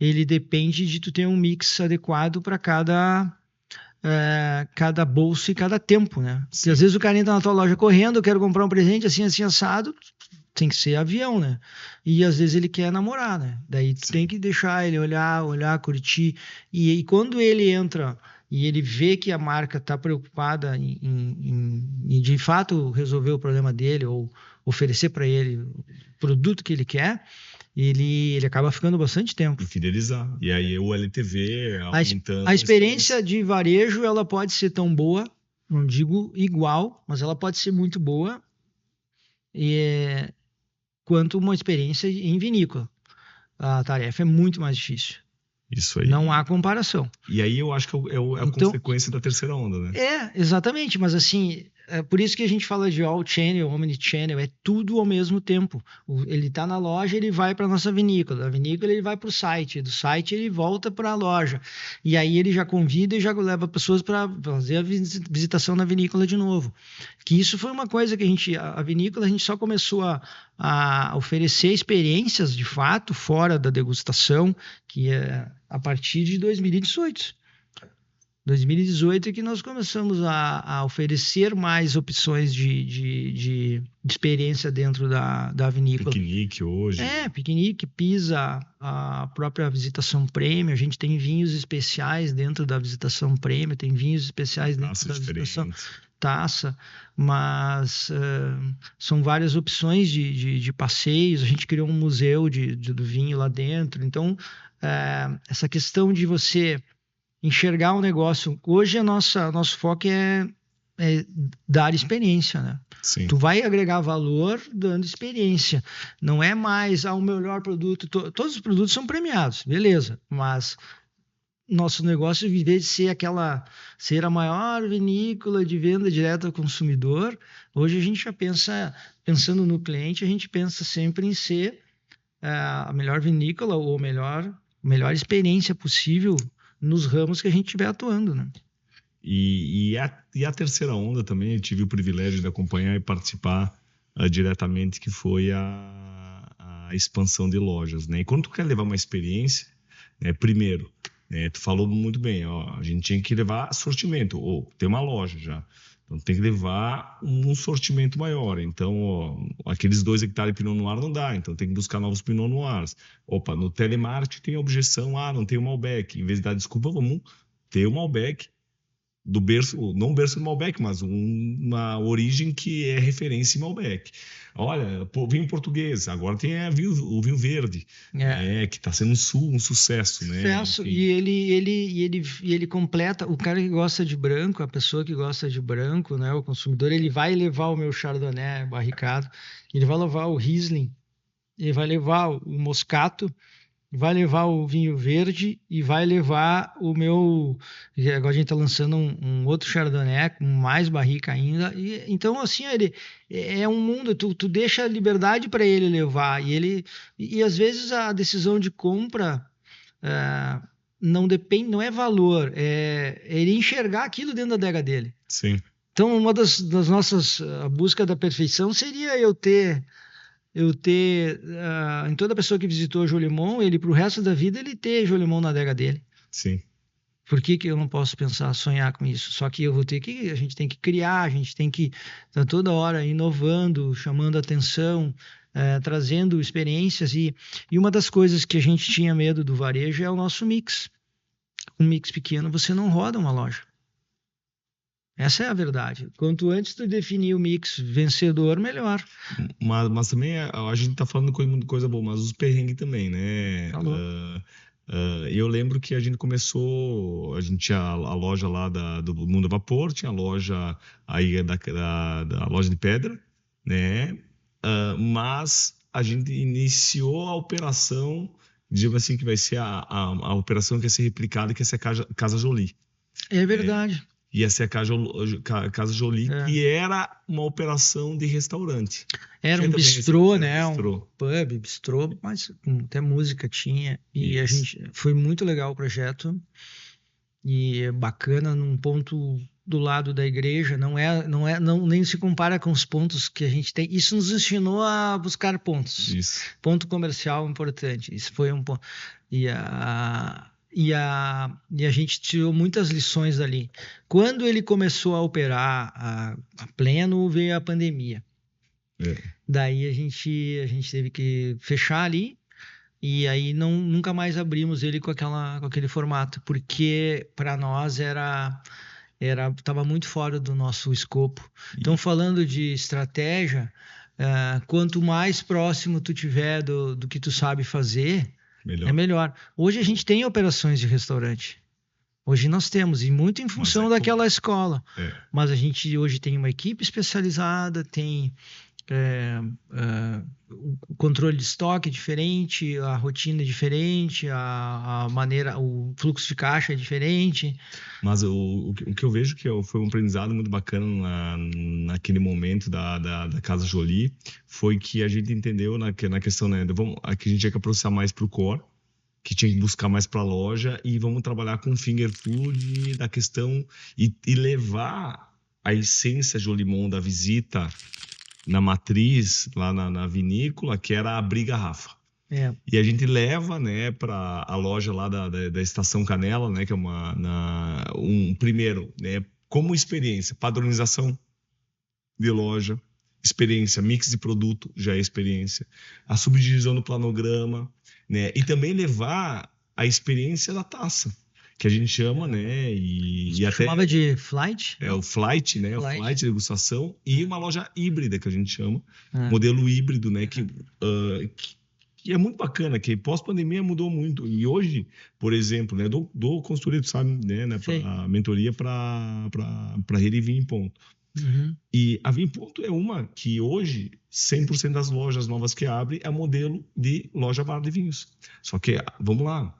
ele depende de tu ter um mix adequado para cada bolsa e cada tempo, né? Porque às vezes o cara entra na tua loja correndo, eu quero comprar um presente assim assado, tem que ser avião, né? E às vezes ele quer namorar, né? Daí tu tem que deixar ele olhar, curtir. E quando ele entra e ele vê que a marca está preocupada em de fato resolver o problema dele ou oferecer para ele o produto que ele quer, ele acaba ficando bastante tempo. E fidelizar. E aí o LTV aumentando. A experiência de varejo, ela pode ser tão boa, não digo igual, mas ela pode ser muito boa quanto uma experiência em vinícola. A tarefa é muito mais difícil. Isso aí. Não há comparação. E aí eu acho que é a consequência da terceira onda, né? Exatamente. Mas assim, É por isso que a gente fala de all-channel, omni-channel, é tudo ao mesmo tempo. Ele está na loja, ele vai para a nossa vinícola. Da vinícola ele vai para o site. Do site ele volta para a loja. E aí ele já convida e já leva pessoas para fazer a visitação na vinícola de novo. Que isso foi uma coisa que a vinícola, a gente só começou a oferecer experiências de fato fora da degustação, que é a partir de 2018. 2018 é que nós começamos a oferecer mais opções de experiência dentro da vinícola. Piquenique hoje. Piquenique, pizza, a própria visitação prêmio. A gente tem vinhos especiais dentro da visitação prêmio, tem vinhos especiais dentro da visitação taça, mas são várias opções de passeios. A gente criou um museu do vinho lá dentro. Então, essa questão de você enxergar um negócio. Hoje nosso foco é dar experiência, né? Sim. Tu vai agregar valor dando experiência. Não é mais o melhor produto. Todos os produtos são premiados, beleza. Mas nosso negócio, em vez de ser a maior vinícola de venda direta ao consumidor, hoje a gente já pensando no cliente, a gente pensa sempre em ser a melhor vinícola ou a melhor experiência possível nos ramos que a gente estiver atuando, né? E a terceira onda também, eu tive o privilégio de acompanhar e participar diretamente, que foi a expansão de lojas, né? E quando tu quer levar uma experiência, né, primeiro, tu falou muito bem, a gente tinha que levar sortimento, ou tem uma loja já, então tem que levar um sortimento maior. Então, aqueles 2 hectares de Pinot Noir não dá, então tem que buscar novos Pinot Noirs. Opa, no telemarketing tem a objeção, não tem o Malbec. Em vez de dar desculpa, vamos ter o Malbec do berço, não berço do Malbec, mas uma origem que é referência em Malbec. Olha, vinho português, agora tem o vinho verde, que está sendo um sucesso, né? Sucesso. E ele completa, o cara que gosta de branco, a pessoa que gosta de branco, né, o consumidor, ele vai levar o meu Chardonnay barricado, ele vai levar o Riesling, ele vai levar o Moscato, vai levar o vinho verde e vai levar o meu... Agora a gente está lançando um outro Chardonnay com mais barrica ainda. Então, assim, ele é um mundo, tu deixa a liberdade para ele levar. E às vezes a decisão de compra não depende, não é valor, é ele enxergar aquilo dentro da adega dele. Sim. Então, uma das nossas... A busca da perfeição seria eu ter em toda pessoa que visitou Jolimon, ele pro resto da vida ele ter Jolimon na adega dele. Sim. Por que eu não posso sonhar com isso? Só que a gente tem que criar, a gente tem que estar toda hora inovando, chamando atenção, trazendo experiências. E uma das coisas que a gente tinha medo do varejo é o nosso mix. Um mix pequeno, você não roda uma loja. Essa é a verdade. Quanto antes tu definir o mix vencedor, melhor. Mas também a gente tá falando de coisa boa, mas os perrengues também, né? Falou. Eu lembro que a gente tinha a loja lá do Mundo a Vapor, tinha a loja aí da loja de pedra, né? Mas a gente iniciou a operação, digamos assim, que vai ser a operação que vai ser replicada, que vai ser a Casa Jolie. É verdade. Ia ser a Casa Jolie, que era uma operação de restaurante. Era um bistrô, né? Um pub, bistrô, mas até música tinha. E a gente foi muito legal o projeto. E é bacana num ponto do lado da igreja, nem se compara com os pontos que a gente tem. Isso nos ensinou a buscar pontos. Isso. Ponto comercial importante. Isso foi um ponto. E a gente tirou muitas lições dali. Quando ele começou a operar a pleno, veio a pandemia. Daí a gente teve que fechar ali e aí nunca mais abrimos ele com aquele formato, porque para nós estava muito fora do nosso escopo. Então, falando de estratégia, quanto mais próximo tu tiver do que tu sabe fazer, é melhor. Hoje a gente tem operações de restaurante. Hoje nós temos, e muito em função daquela escola. Mas a gente hoje tem uma equipe especializada, tem o controle de estoque é diferente, a rotina é diferente, a maneira, o fluxo de caixa é diferente. Mas o que eu vejo que foi um aprendizado muito bacana naquele momento da Casa Jolie foi que a gente entendeu na questão, né? Aqui a gente tinha que aproximar mais para o core, que tinha que buscar mais para a loja e vamos trabalhar com finger food da questão e levar a essência Jolimon da visita na matriz, lá na vinícola, que era abrir garrafa. É. E a gente leva, né, para a loja lá da Estação Canela, né, que é primeiro, né, como experiência, padronização de loja, experiência, mix de produto, já é experiência, a subdivisão do planograma, né, e também levar a experiência da taça, que a gente chama, né, e até chamava de flight? o flight, né, o flight degustação, e uma loja híbrida que a gente chama, modelo híbrido, né, que é muito bacana, que pós-pandemia mudou muito. E hoje, por exemplo, né, dou consultoria, tu sabe, né, a mentoria para Rede Vinho em Ponto. Uhum. E a Vinho em Ponto é uma que hoje 100% das lojas novas que abrem é modelo de loja bar de vinhos. Só que, vamos lá,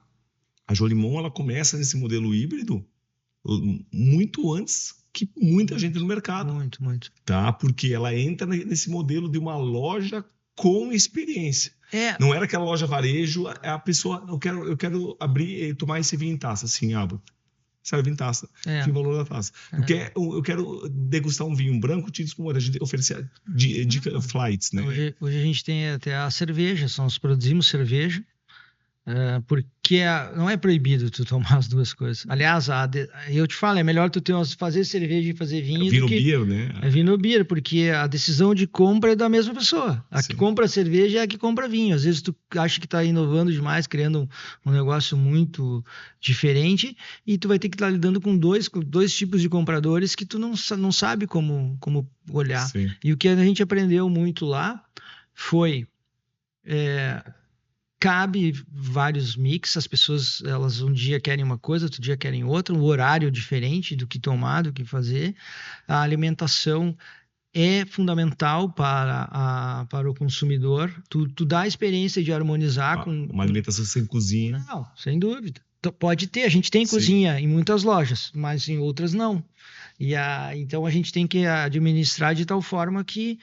a Jolimon ela começa nesse modelo híbrido muito antes que muita gente no mercado. Muito. Tá? Porque ela entra nesse modelo de uma loja com experiência. Não era aquela loja varejo, a pessoa, eu quero abrir e tomar esse vinho em taça. Assim, serve em taça. Tem o valor da taça. Eu quero degustar um vinho branco, como a gente oferecia flights, né? Hoje a gente tem até a cerveja, nós produzimos cerveja, porque não é proibido tu tomar as duas coisas. Aliás, eu te falo, é melhor tu fazer cerveja e fazer vinho do que... beer, né? É vino beer, porque a decisão de compra é da mesma pessoa. A que compra cerveja é a que compra vinho. Às vezes tu acha que está inovando demais, criando um negócio muito diferente, e tu vai ter que estar lidando com dois tipos de compradores que tu não sabe como olhar. Sim. E o que a gente aprendeu muito lá foi... cabe vários mix, as pessoas, elas um dia querem uma coisa, outro dia querem outra, um horário diferente do que tomar, do que fazer. A alimentação é fundamental para o consumidor. Tu dá a experiência de harmonizar com... Uma alimentação sem cozinha. Não, sem dúvida. Pode ter, a gente tem cozinha em muitas lojas, mas em outras não. Então a gente tem que administrar de tal forma que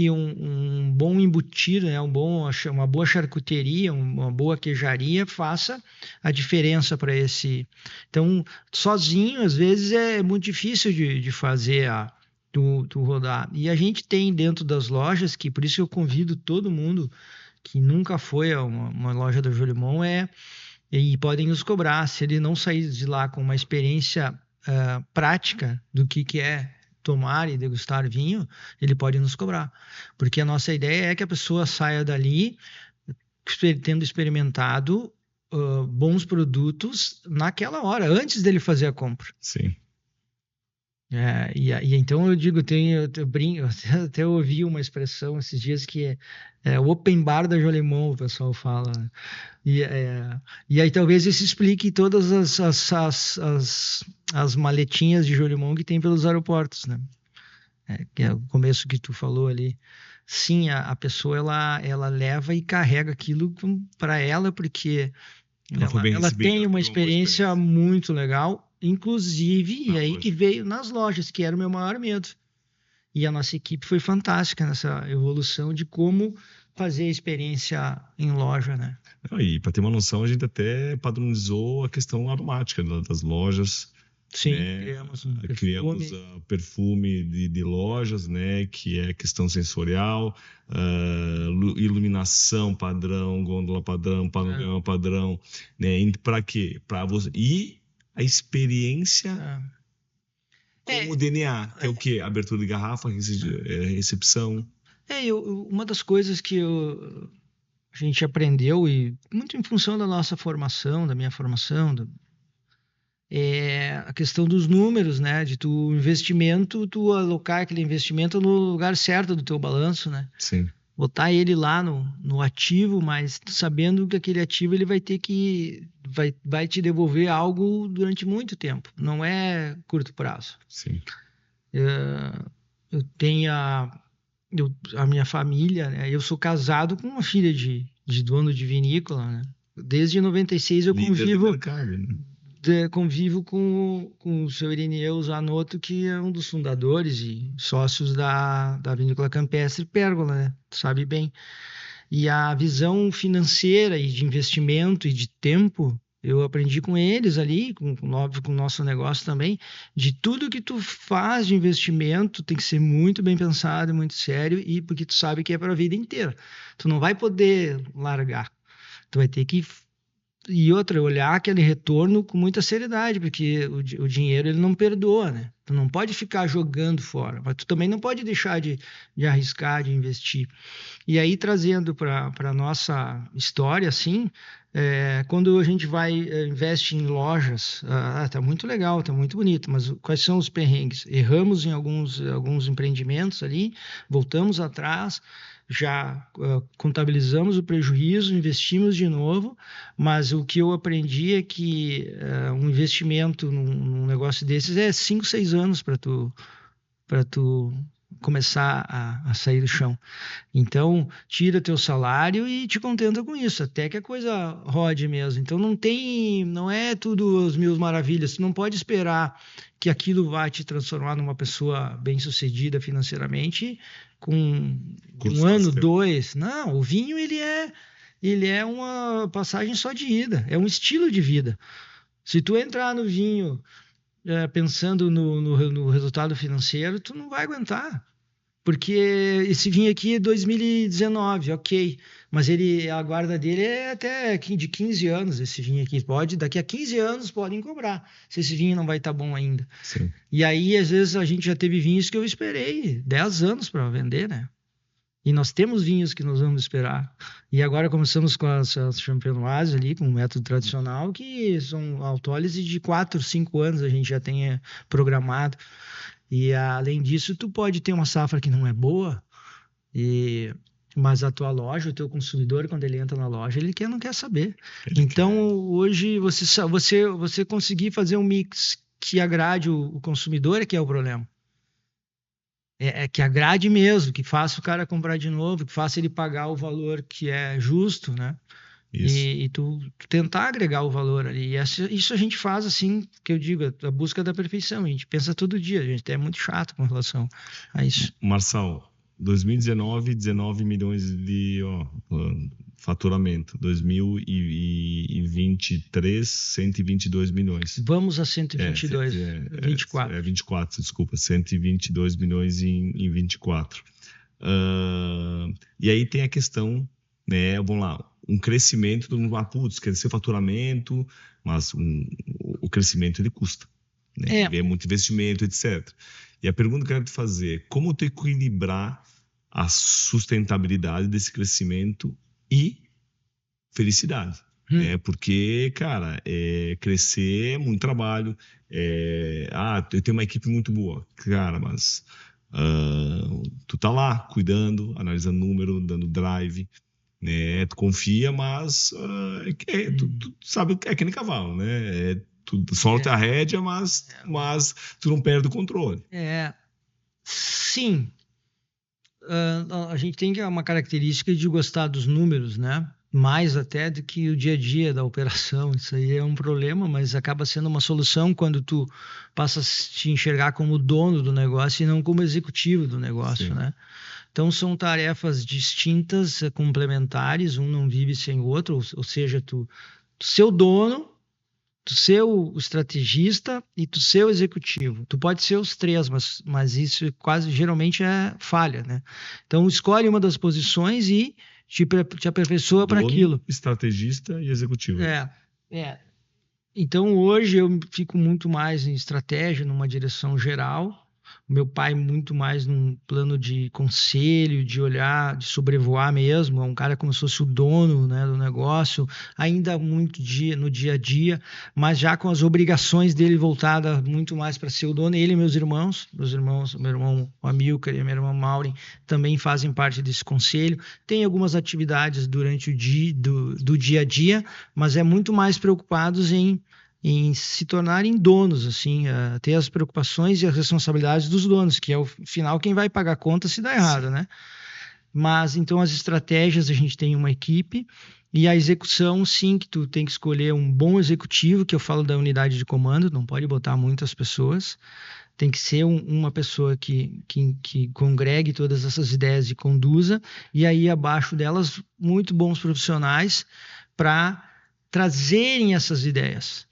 um bom embutido, né, uma boa charcuteria, uma boa queijaria faça a diferença para esse. Então, sozinho, às vezes, é muito difícil de fazer tu rodar. E a gente tem dentro das lojas, que por isso eu convido todo mundo que nunca foi a uma loja da Jolimon, e podem nos cobrar. Se ele não sair de lá com uma experiência prática do que é tomar e degustar vinho, ele pode nos cobrar. Porque a nossa ideia é que a pessoa saia dali tendo experimentado bons produtos naquela hora, antes dele fazer a compra. Sim. E então eu digo, eu brinco, até ouvi uma expressão esses dias que é o open bar da Jolimon, o pessoal fala. E aí talvez isso explique todas as maletinhas de Jolimon que tem pelos aeroportos, né? Que é o começo que tu falou ali. Sim, a pessoa ela leva e carrega aquilo para ela, porque ela tem uma experiência muito legal. Inclusive, e aí que veio nas lojas, que era o meu maior medo. E a nossa equipe foi fantástica nessa evolução de como fazer a experiência em loja, né? E para ter uma noção, a gente até padronizou a questão aromática das lojas. Sim, né? Criamos perfume de lojas, né? Que é questão sensorial, iluminação padrão, gôndola padrão, panorama padrão, né? Para quê? Para você a experiência com o DNA, que é o quê? Abertura de garrafa, recepção. Uma das coisas que a gente aprendeu, e muito em função da nossa formação, da minha formação, é a questão dos números, né? De tu investimento, tu alocar aquele investimento no lugar certo do teu balanço, né? Sim. Botar ele lá no ativo, mas sabendo que aquele ativo ele vai ter que vai te devolver algo durante muito tempo, não é curto prazo. Sim. Eu tenho a minha família, né? Eu sou casado com uma filha de dono de vinícola, né? Desde 96 eu Líder do mercado, né? convivo com o seu Irineu Zanotto, que é um dos fundadores e sócios da Vinícola Campestre Pérgola, né? Tu sabe bem. E a visão financeira e de investimento e de tempo, eu aprendi com eles ali, óbvio, com o nosso negócio também, de tudo que tu faz de investimento tem que ser muito bem pensado, muito sério, e porque tu sabe que é para a vida inteira. Tu não vai poder largar. Tu vai ter que e outra, olhar aquele retorno com muita seriedade, porque o dinheiro ele não perdoa, né? Tu não pode ficar jogando fora, mas tu também não pode deixar de arriscar, de investir. E aí, trazendo para a nossa história, assim, quando a gente investe em lojas, tá muito legal, tá muito bonito, mas quais são os perrengues? Erramos em alguns empreendimentos ali, voltamos atrás, já contabilizamos o prejuízo, investimos de novo, mas o que eu aprendi é que um investimento num negócio desses é 5, 6 anos para tu começar a sair do chão. Então, tira teu salário e te contenta com isso, até que a coisa rode mesmo. Então, não é tudo as mil maravilhas. Tu não pode esperar que aquilo vai te transformar numa pessoa bem-sucedida financeiramente com um ano, 2. Não, o vinho, ele é uma passagem só de ida, é um estilo de vida. Se tu entrar no vinho pensando no resultado financeiro, tu não vai aguentar. Porque esse vinho aqui é 2019, ok. Mas a guarda dele é até de 15 anos, esse vinho aqui. Daqui a 15 anos podem cobrar, se esse vinho não vai estar bom ainda. Sim. E aí, às vezes, a gente já teve vinhos que eu esperei 10 anos para vender, né? E nós temos vinhos que nós vamos esperar. E agora começamos com as champenoises ali, com o método tradicional, que são autólise de 4, 5 anos a gente já tem programado. E além disso, tu pode ter uma safra que não é boa, mas a tua loja, o teu consumidor, quando ele entra na loja, não quer saber. Hoje, você conseguir fazer um mix que agrade o consumidor é que é o problema. Que agrade mesmo, que faça o cara comprar de novo, que faça ele pagar o valor que é justo, né? E tu tentar agregar o valor ali. E isso a gente faz assim, que eu digo, a busca da perfeição. A gente pensa todo dia, a gente é muito chato com relação a isso. Marçal, 2019, 19 milhões de faturamento. 2023, 122 milhões. Vamos a 122, 24. 24, desculpa, 122 milhões em 24. E aí tem a questão, né, vamos lá, um crescimento, todo mundo fala, putz, cresceu o faturamento, mas o crescimento ele custa, né? É muito investimento, etc. E a pergunta que eu quero te fazer, como tu equilibrar a sustentabilidade desse crescimento e felicidade? Porque, cara, crescer é muito trabalho, eu tenho uma equipe muito boa, cara, mas tu tá lá cuidando, analisando número, dando drive, né? Tu confia, mas tu sabe, é que nem cavalo, né? Tu solta a rédea, mas tu não perde o controle. Sim. A gente tem uma característica de gostar dos números, né? Mais até do que o dia a dia da operação. Isso aí é um problema, mas acaba sendo uma solução quando tu passa a te enxergar como dono do negócio e não como executivo do negócio, Sim. né? Então, são tarefas distintas, complementares, um não vive sem o outro, ou seja, tu ser o dono, tu ser o estrategista e tu ser o executivo. Tu pode ser os três, mas isso geralmente é falha, né? Então, escolhe uma das posições e te aperfeiçoa para aquilo. Estrategista e executivo. Então, hoje eu fico muito mais em estratégia, numa direção geral. Meu pai muito mais num plano de conselho, de olhar, de sobrevoar mesmo, é um cara como se fosse o dono, né, do negócio, ainda muito no dia a dia, mas já com as obrigações dele voltadas muito mais para ser o dono. Ele e meus irmãos, meu irmão Amilcar e minha irmã Maureen também fazem parte desse conselho. Tem algumas atividades durante o dia, do dia a dia, mas é muito mais preocupados em em se tornarem donos, assim, ter as preocupações e as responsabilidades dos donos, que é o final quem vai pagar a conta se dá errado, né? Mas então as estratégias, a gente tem uma equipe, e a execução, sim, que tu tem que escolher um bom executivo, que eu falo da unidade de comando, não pode botar muitas pessoas, tem que ser uma pessoa que congregue todas essas ideias e conduza, e aí abaixo delas muito bons profissionais para trazerem essas ideias,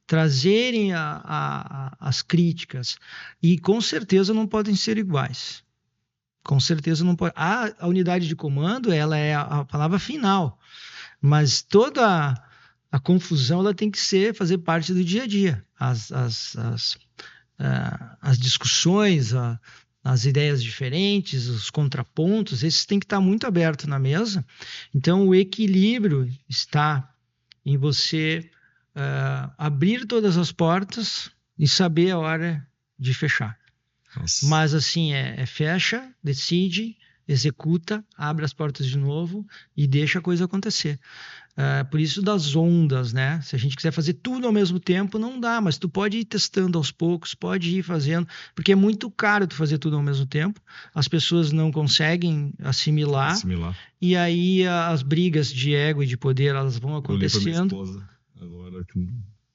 trazerem as críticas, e com certeza não podem ser iguais. Com certeza não pode. A unidade de comando, ela é a palavra final, mas toda a confusão ela tem que fazer parte do dia a dia. As discussões, as ideias diferentes, os contrapontos, esses têm que estar muito abertos na mesa. Então, o equilíbrio está em você abrir todas as portas e saber a hora de fechar. Nossa. Mas assim, fecha, decide, executa, abre as portas de novo e deixa a coisa acontecer. Por isso das ondas, né? Se a gente quiser fazer tudo ao mesmo tempo, não dá, mas tu pode ir testando aos poucos, pode ir fazendo, porque é muito caro tu fazer tudo ao mesmo tempo, as pessoas não conseguem assimilar. E aí as brigas de ego e de poder, elas vão acontecendo. Eu olhei pra minha esposa agora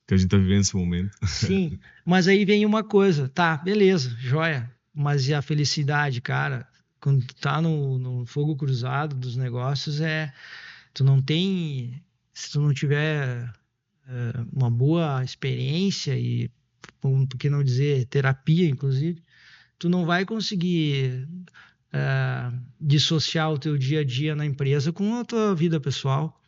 que a gente tá vivendo esse momento. Sim, mas aí vem uma coisa, tá, beleza, joia, mas e a felicidade, cara? Quando tu tá no fogo cruzado dos negócios, tu não tem, se tu não tiver uma boa experiência e, por que não dizer, terapia, inclusive, tu não vai conseguir dissociar o teu dia a dia na empresa com a tua vida pessoal.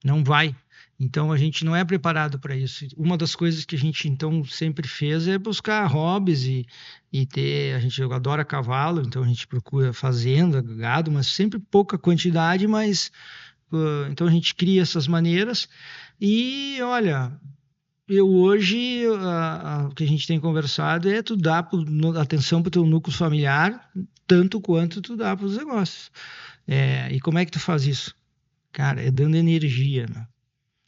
Não vai. Então a gente não é preparado para isso. Uma das coisas que a gente então sempre fez é buscar hobbies e ter. A gente adora cavalo, então a gente procura fazenda, gado, mas sempre pouca quantidade, mas então a gente cria essas maneiras. E olha, eu hoje o que a gente tem conversado é tu dar atenção para o teu núcleo familiar tanto quanto tu dá para os negócios. E como é que tu faz isso? Cara, é dando energia, né?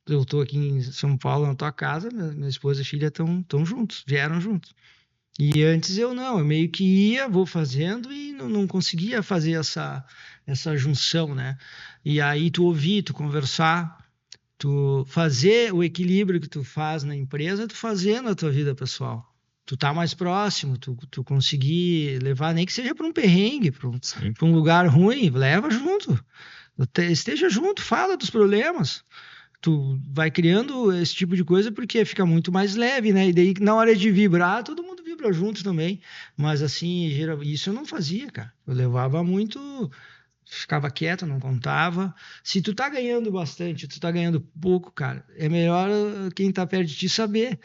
Eu tô aqui em São Paulo, na tua casa, minha esposa e filha estão juntos, vieram juntos. E antes eu meio que ia, vou fazendo e não conseguia fazer essa junção, né? E aí tu ouvir, tu conversar, tu fazer o equilíbrio que tu faz na empresa, tu fazer na tua vida pessoal. Tu tá mais próximo, tu conseguir levar, nem que seja para um perrengue, para um lugar ruim, leva junto. Esteja junto, fala dos problemas. Tu vai criando esse tipo de coisa porque fica muito mais leve, né? E daí, na hora de vibrar, todo mundo vibra junto também. Mas assim, isso eu não fazia, cara. Eu levava muito, ficava quieto, não contava. Se tu tá ganhando bastante, tu tá ganhando pouco, cara, é melhor quem tá perto de ti saber.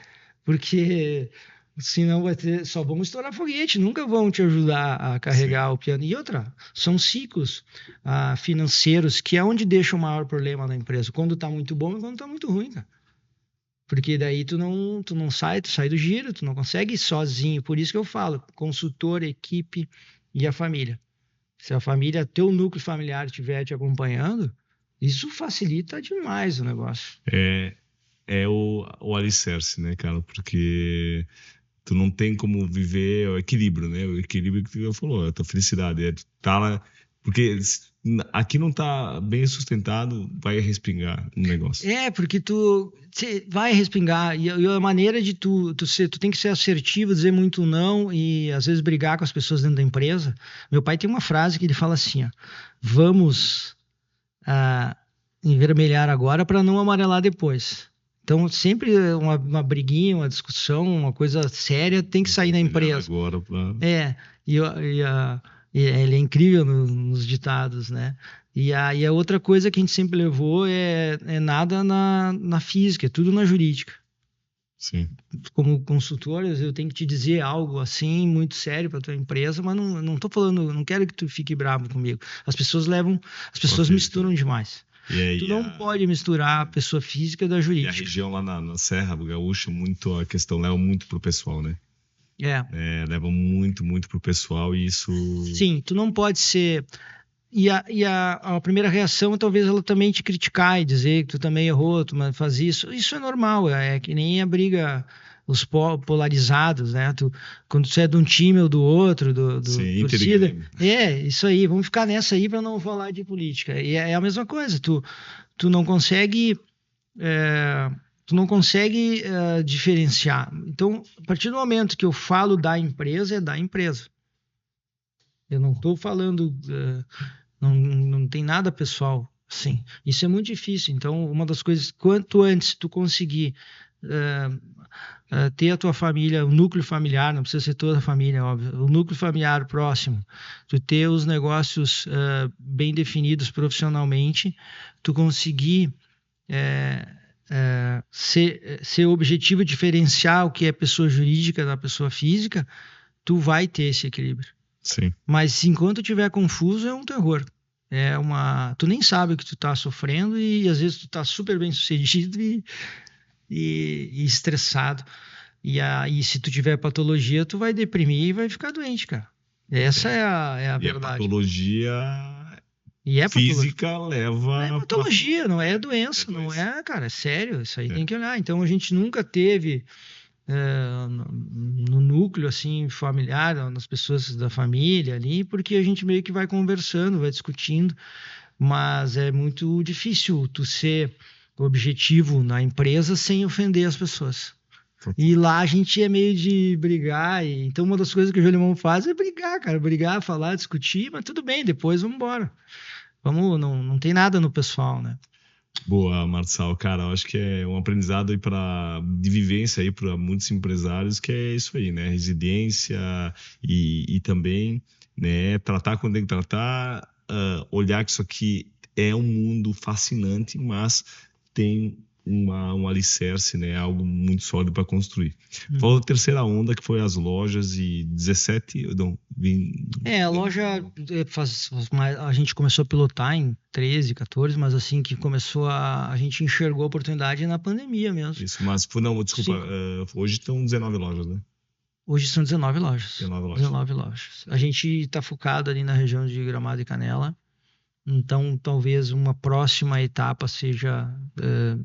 Porque senão só vão estourar foguete, nunca vão te ajudar a carregar o piano. E outra, são ciclos financeiros, que é onde deixa o maior problema na empresa. Quando tá muito bom e quando tá muito ruim, cara. Porque daí tu não sai, tu sai do giro, tu não consegue ir sozinho. Por isso que eu falo, consultor, equipe e a família. Se a família, teu núcleo familiar estiver te acompanhando, isso facilita demais o negócio. É o alicerce, né, cara? Porque tu não tem como viver o equilíbrio, né? O equilíbrio que tu falou, a tua felicidade. Tá lá, porque aqui não tá bem sustentado, vai respingar no negócio. Porque tu vai respingar. E a maneira de tu tem que ser assertivo, dizer muito não e às vezes brigar com as pessoas dentro da empresa. Meu pai tem uma frase que ele fala assim, ó, vamos envermelhar agora para não amarelar depois. Então, sempre uma briguinha, uma discussão, uma coisa séria tem que sair na empresa. Agora ele é incrível nos ditados, né? E a outra coisa que a gente sempre levou é nada na física, é tudo na jurídica. Sim. Como consultor, eu tenho que te dizer algo assim, muito sério para tua empresa, mas não tô falando, não quero que tu fique bravo comigo. As pessoas misturam demais. Tu não pode misturar a pessoa física da jurídica. E a região lá na Serra do Gaúcho, a questão leva muito pro pessoal, né? Leva muito pro pessoal e isso... Sim, tu não pode ser... a primeira reação, talvez ela também te criticar e dizer que tu também errou, tu faz isso. Isso é normal, é que nem a briga, os polarizados, né? Quando tu é de um time ou do outro, do Sim, Inter e torcida. Grêmio. Isso aí, vamos ficar nessa aí para não falar de política. E é a mesma coisa, tu não consegue. Tu não consegue diferenciar. Então, a partir do momento que eu falo da empresa, é da empresa. Eu não estou falando, não tem nada pessoal, assim. Isso é muito difícil. Então, uma das coisas, quanto antes tu conseguir ter a tua família, o núcleo familiar, não precisa ser toda a família, óbvio, o núcleo familiar próximo, tu ter os negócios bem definidos profissionalmente, tu conseguir ser objetivo, diferenciar o que é pessoa jurídica da pessoa física, tu vai ter esse equilíbrio. Sim. Mas enquanto tiver confuso, é um terror. Tu nem sabe o que tu tá sofrendo e às vezes tu tá super bem sucedido e estressado. E se tu tiver patologia, tu vai deprimir e vai ficar doente, cara. Essa é a verdade. A patologia física leva... Não é patologia, não é doença, não é, cara, é sério. Isso aí tem que olhar. Então a gente nunca teve... no núcleo assim familiar, nas pessoas da família ali, porque a gente meio que vai conversando, vai discutindo, mas é muito difícil tu ser objetivo na empresa sem ofender as pessoas. E lá a gente é meio de brigar, então uma das coisas que o Jolimão faz é brigar, cara, brigar, falar, discutir, mas tudo bem, depois vamos embora. Não tem nada no pessoal, né? Boa, Marçal, cara, eu acho que é um aprendizado aí de vivência aí para muitos empresários, que é isso aí, né? Resiliência e também, né, tratar quando tem que tratar, olhar que isso aqui é um mundo fascinante, mas tem um alicerce, né? Algo muito sólido para construir. Falou da terceira onda, que foi as lojas e 17... Não, a loja a gente começou a pilotar em 13, 14, mas assim que começou a gente enxergou a oportunidade na pandemia mesmo. Isso, mas não, desculpa, hoje estão 19 lojas, né? Hoje são 19 lojas. 19 lojas. A gente está focado ali na região de Gramado e Canela. Então, talvez uma próxima etapa seja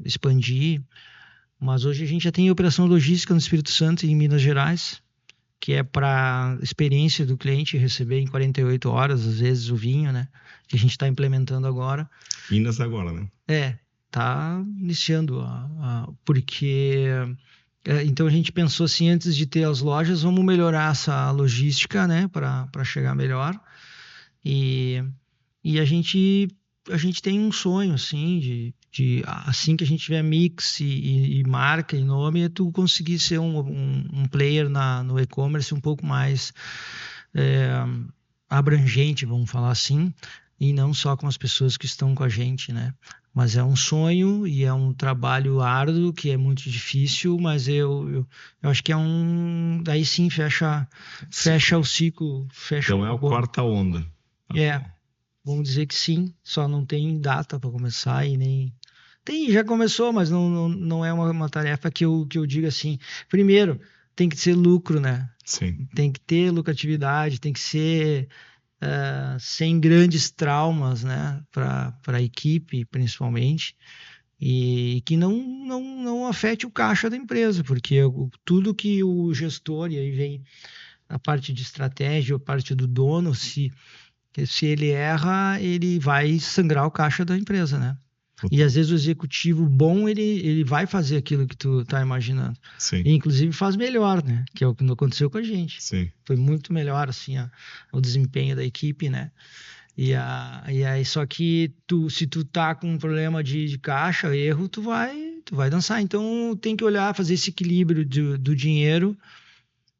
expandir. Mas hoje a gente já tem operação logística no Espírito Santo e em Minas Gerais, que é para experiência do cliente receber em 48 horas, às vezes, o vinho, né? Que a gente está implementando agora. Minas agora, né? Tá iniciando. Porque... então a gente pensou assim, antes de ter as lojas, vamos melhorar essa logística, né? Para chegar melhor. E a gente tem um sonho, assim, de assim que a gente tiver mix e marca e nome, é tu conseguir ser um player no e-commerce um pouco mais abrangente, vamos falar assim, e não só com as pessoas que estão com a gente, né? Mas é um sonho e é um trabalho árduo, que é muito difícil, mas eu acho que daí sim fecha o ciclo. Então é a quarta onda. Vamos dizer que sim, só não tem data para começar e nem... já começou, mas não é uma tarefa que eu diga assim. Primeiro, tem que ser lucro, né? Sim. Tem que ter lucratividade, tem que ser sem grandes traumas, né? Para a equipe, principalmente. E que não afete o caixa da empresa, porque tudo que o gestor, e aí vem a parte de estratégia, a parte do dono, se ele erra, ele vai sangrar o caixa da empresa, né? E às vezes o executivo bom, ele vai fazer aquilo que tu tá imaginando. Sim. E inclusive faz melhor, né? Que é o que aconteceu com a gente. Sim. Foi muito melhor, assim, o desempenho da equipe, né? E aí, só que se tu tá com um problema de caixa, erro, tu vai dançar. Então tem que olhar, fazer esse equilíbrio do dinheiro.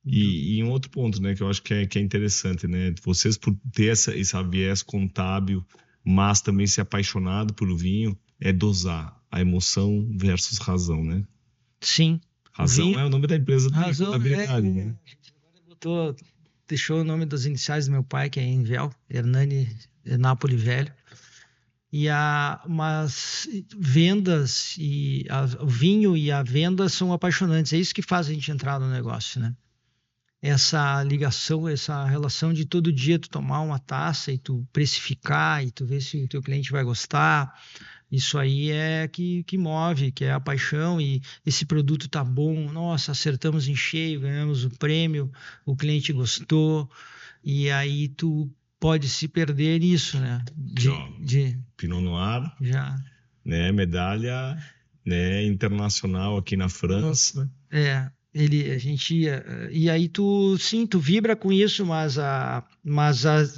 E um outro ponto, né, que eu acho que é interessante, né, vocês por ter esse viés contábil, mas também ser apaixonado pelo vinho, é dosar a emoção versus razão, né? Sim. Razão é o nome da empresa de contabilidade, né? A gente agora deixou o nome das iniciais do meu pai, que é Envel, Hernani Napoli Velho. Mas vendas o vinho e a venda são apaixonantes. É isso que faz a gente entrar no negócio, né? essa ligação, essa relação de todo dia tu tomar uma taça e tu precificar e tu ver se o teu cliente vai gostar. Isso aí é que move, que é a paixão, e esse produto tá bom, nossa, acertamos em cheio, ganhamos o prêmio, o cliente gostou, e aí tu pode se perder nisso, né? Pinot Noir, Já. né? Medalha, né? Internacional aqui na França. A gente ia, e aí tu, sim, tu vibra com isso,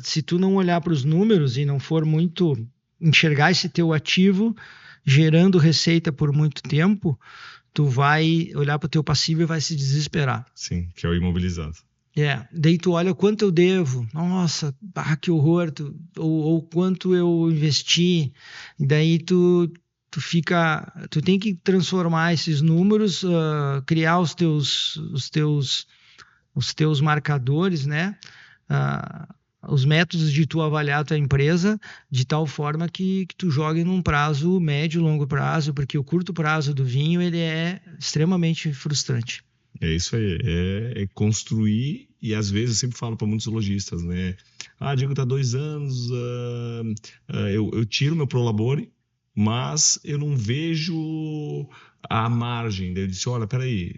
se tu não olhar para os números e não for muito enxergar esse teu ativo gerando receita por muito tempo, tu vai olhar para o teu passivo e vai se desesperar. Sim, que é o imobilizado. Daí tu olha quanto eu devo, nossa, que horror, ou quanto eu investi, e daí tu tem que transformar esses números, criar os teus marcadores, né? Os métodos de tu avaliar a tua empresa de tal forma que tu jogue num prazo médio, longo prazo, porque o curto prazo do vinho ele é extremamente frustrante. É isso aí, é construir, e às vezes eu sempre falo para muitos lojistas, né? Diego, tá 2 anos, eu tiro meu Prolabore, mas eu não vejo a margem. Daí eu disse, olha, peraí,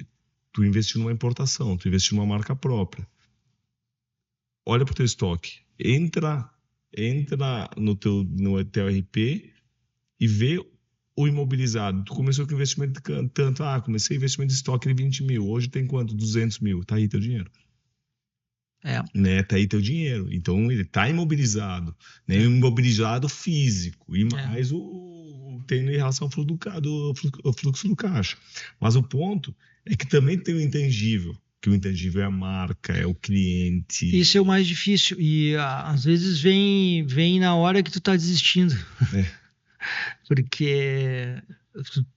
tu investiu numa importação, tu investiu numa marca própria. Olha pro teu estoque, entra no teu RP e vê o imobilizado. Tu começou com investimento de tanto, comecei investimento de estoque de 20 mil, hoje tem quanto? 200 mil, tá aí teu dinheiro. Né? Tá aí teu dinheiro. Então ele tá imobilizado, né? Imobilizado físico, e mais tem em relação ao fluxo do caixa. Mas o ponto é que também tem o intangível, que o intangível é a marca, é o cliente. Isso é o mais difícil, e às vezes vem na hora que tu tá desistindo. Porque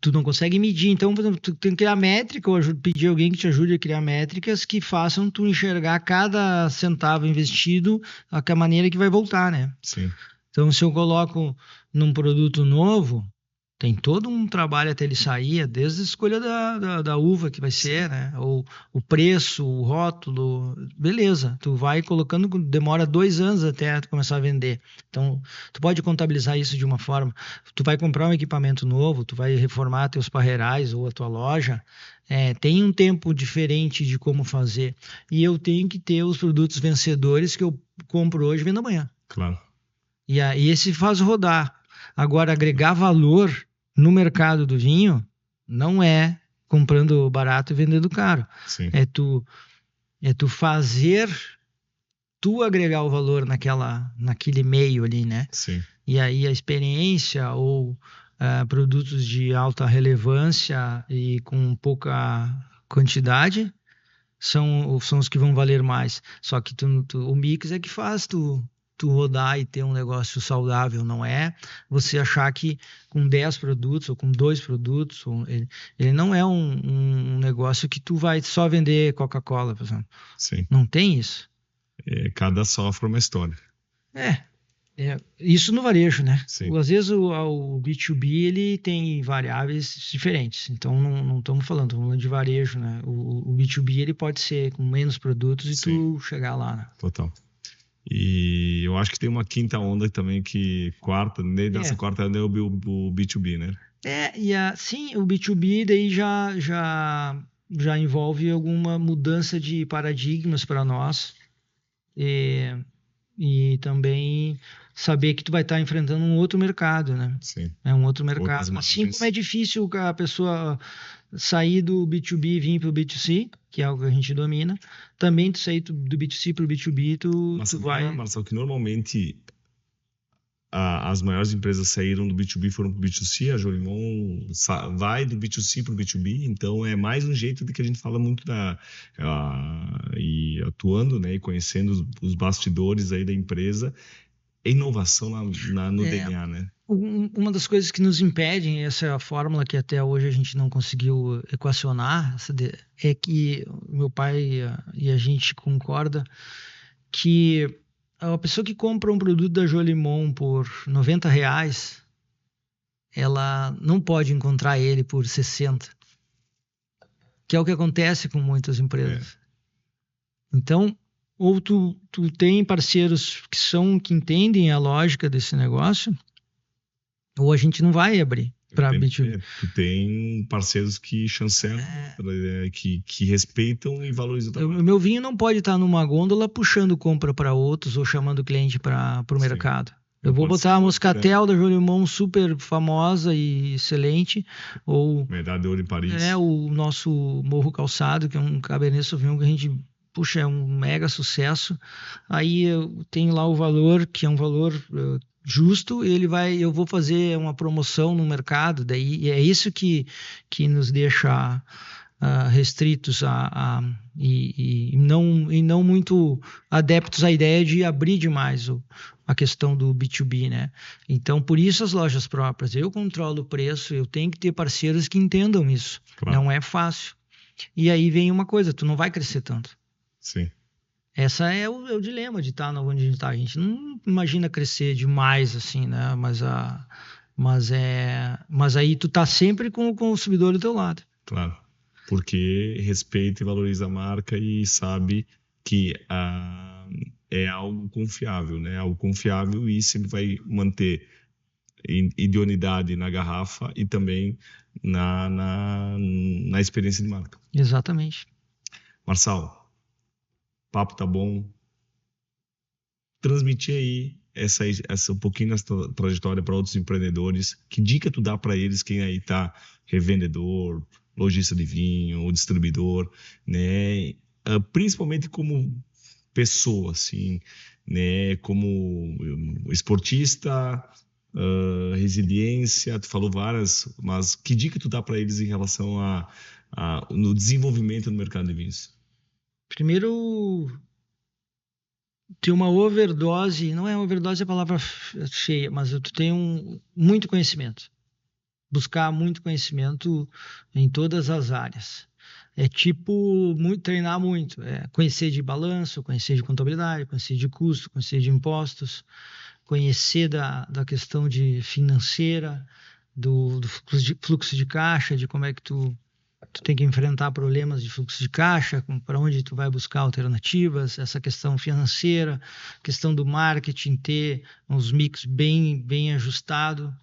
tu não consegue medir. Então, por exemplo, tu tem que criar métrica, ou pedir alguém que te ajude a criar métricas que façam tu enxergar cada centavo investido a maneira que vai voltar, né? Sim. Então, se eu coloco num produto novo, tem todo um trabalho até ele sair, desde a escolha da uva que vai ser, né? Ou o preço, o rótulo, beleza. Tu vai colocando, demora 2 anos até tu começar a vender. Então, tu pode contabilizar isso de uma forma. Tu vai comprar um equipamento novo, tu vai reformar teus parreirais ou a tua loja, tem um tempo diferente de como fazer. E eu tenho que ter os produtos vencedores que eu compro hoje e vendo amanhã. Claro. E aí esse faz rodar. Agora, agregar valor no mercado do vinho não é comprando barato e vendendo caro. Sim. É tu fazer tu agregar o valor naquele meio ali, né? Sim. E aí a experiência ou produtos de alta relevância e com pouca quantidade são os que vão valer mais. Só que o mix é que faz tu rodar e ter um negócio saudável, não é você achar que com 10 produtos ou com 2 produtos, ele não é um negócio que tu vai só vender Coca-Cola, por exemplo. Sim. Não tem isso. Cada software é uma história. Isso no varejo, né? Sim. Às vezes o B2B ele tem variáveis diferentes, então não estamos falando de varejo, né? O B2B ele pode ser com menos produtos e tu chegar lá, né? Total. E eu acho que tem uma quinta onda também, nessa quarta onda é o B2B, né? Sim, o B2B daí já envolve alguma mudança de paradigmas para nós. E também saber que tu vai estar enfrentando um outro mercado, né? Sim. É um outro mercado. Assim como é difícil a pessoa sair do B2B e vir para o B2C, que é algo que a gente domina, também tu sair do B2C para o B2B, tu vai... Marcelo, que normalmente as maiores empresas saíram do B2B e foram para o B2C, a Jolimon vai do B2C para o B2B, então é mais um jeito de que a gente fala muito e atuando, né, e conhecendo os bastidores aí da empresa, inovação no DNA, né? Uma das coisas que nos impedem, essa é a fórmula que até hoje a gente não conseguiu equacionar, é que meu pai e a gente concorda que a pessoa que compra um produto da Jolimon por R$90, ela não pode encontrar ele por 60, que é o que acontece com muitas empresas. Então, ou tu tem parceiros que entendem a lógica desse negócio, ou a gente não vai abrir para B2B. Tu tem parceiros que chancelam, que respeitam e valorizam o O trabalho. meu vinho não pode estar numa gôndola puxando compra para outros ou chamando o cliente para o mercado. Eu vou botar a Moscatel da Jolimon super famosa e excelente, ou Medalha de Ouro em Paris. o nosso Morro Calçado, que é um Cabernet Sauvignon que a gente, puxa, é um mega sucesso. Aí eu tenho lá o valor, que é um valor justo, eu vou fazer uma promoção no mercado, daí é isso que nos deixa restritos e não muito adeptos à ideia de abrir demais a questão do B2B, né? Então, por isso as lojas próprias. Eu controlo o preço, eu tenho que ter parceiros que entendam isso. Claro. Não é fácil. E aí vem uma coisa, tu não vai crescer tanto. Sim. Essa é o dilema de estar onde a gente está. A gente não imagina crescer demais assim, né? Mas aí tu tá sempre com o consumidor do teu lado. Claro. Porque respeita e valoriza a marca e sabe que é algo confiável, né? Algo confiável e sempre vai manter idoneidade na garrafa e também na experiência de marca. Exatamente. Marçal, papo tá bom. Transmitir aí essa um pouquinho dessa trajetória para outros empreendedores. Que dica tu dá para eles, quem aí tá revendedor, lojista de vinho, ou distribuidor, né? Principalmente como pessoa, assim, né? Como esportista, resiliência, tu falou várias, mas que dica tu dá para eles em relação no desenvolvimento do mercado de vinhos? Primeiro, ter uma overdose, não é overdose a palavra cheia, mas tu tem muito conhecimento. Buscar muito conhecimento em todas as áreas. É tipo treinar muito, conhecer de balanço, conhecer de contabilidade, conhecer de custo, conhecer de impostos, conhecer da questão de financeira, do fluxo de caixa, de como é que tu tem que enfrentar problemas de fluxo de caixa, para onde tu vai buscar alternativas, essa questão financeira, questão do marketing, ter uns mix bem ajustado.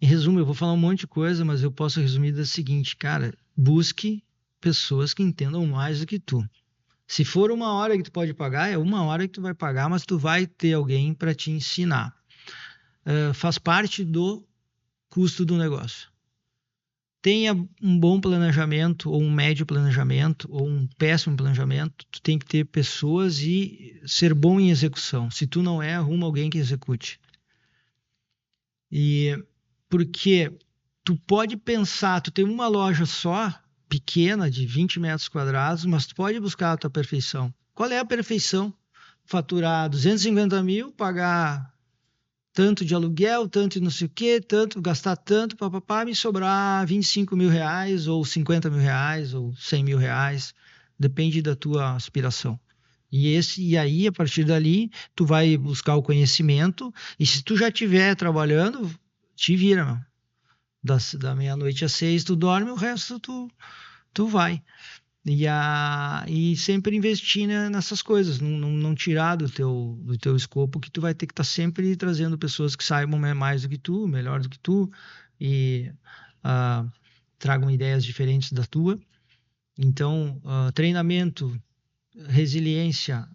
Em resumo, eu vou falar um monte de coisa, mas eu posso resumir da seguinte, cara, busque pessoas que entendam mais do que tu. Se for 1 hora que tu pode pagar, é 1 hora que tu vai pagar, mas tu vai ter alguém para te ensinar. Faz parte do custo do negócio. Tenha um bom planejamento, ou um médio planejamento, ou um péssimo planejamento, tu tem que ter pessoas e ser bom em execução. Se tu não é, arruma alguém que execute. E porque tu pode pensar, tu tem uma loja só, pequena, de 20 metros quadrados, mas tu pode buscar a tua perfeição. Qual é a perfeição? Faturar 250 mil, pagar tanto de aluguel, tanto de não sei o quê, tanto, gastar tanto, papapá, me sobrar 25 mil reais, ou 50 mil reais, ou 100 mil reais, depende da tua aspiração. E aí, a partir dali, tu vai buscar o conhecimento, e se tu já estiver trabalhando, te vira, mano. Da meia-noite às 6 tu dorme, o resto tu vai. E sempre investir, né, nessas coisas, não tirar do teu escopo, que tu vai ter que estar sempre trazendo pessoas que saibam mais do que tu, melhor do que tu, e tragam ideias diferentes da tua. Então, treinamento, resiliência,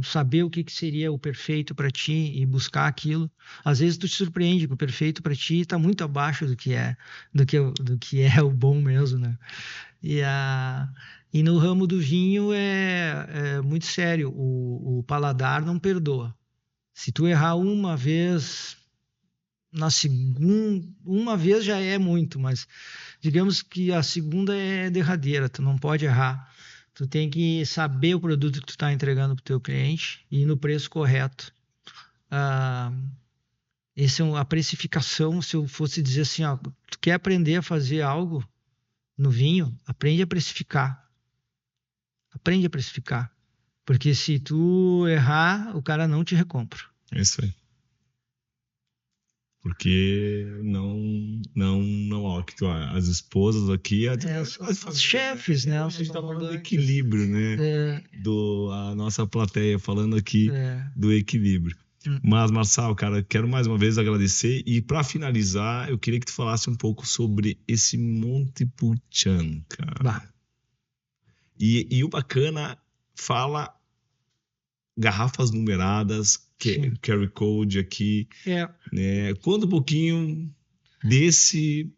saber o que seria o perfeito para ti e buscar aquilo. Às vezes tu te surpreende que o perfeito para ti está muito abaixo do que é o bom mesmo, né? E no ramo do vinho é muito sério, o paladar não perdoa. Se tu errar uma vez, na segunda, uma vez já é muito, mas digamos que a segunda é derradeira, tu não pode errar. Tu tem que saber o produto que tu está entregando para o teu cliente e no preço correto. Essa é a precificação. Se eu fosse dizer assim, ó, tu quer aprender a fazer algo no vinho, aprende a precificar. Aprende a precificar. Porque se tu errar, o cara não te recompra. É isso aí. Porque ó, as esposas aqui, os chefes, né? A gente tá falando do equilíbrio, né? nossa plateia falando aqui do equilíbrio. Mas, Marçal, cara, quero mais uma vez agradecer. E para finalizar, eu queria que tu falasse um pouco sobre esse Montepulciano, cara. Bah. E o bacana fala garrafas numeradas, carry code aqui. Né? Conta um pouquinho desse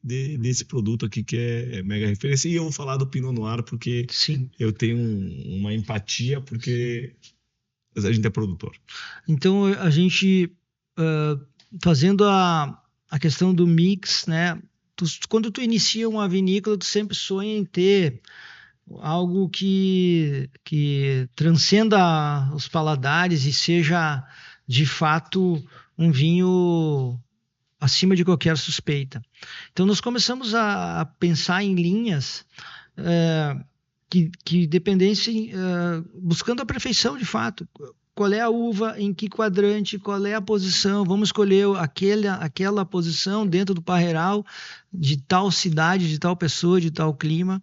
produto aqui que é mega referência. E eu vou falar do Pinot Noir porque eu tenho uma empatia, porque a gente é produtor. Então, a gente, fazendo a questão do mix, né? Quando tu inicia uma vinícola, tu sempre sonha em ter algo que transcenda os paladares e seja, de fato, um vinho acima de qualquer suspeita. Então, nós começamos a pensar em linhas que dependessem, buscando a perfeição, de fato. Qual é a uva, em que quadrante, qual é a posição, vamos escolher aquela posição dentro do parreiral de tal cidade, de tal pessoa, de tal clima.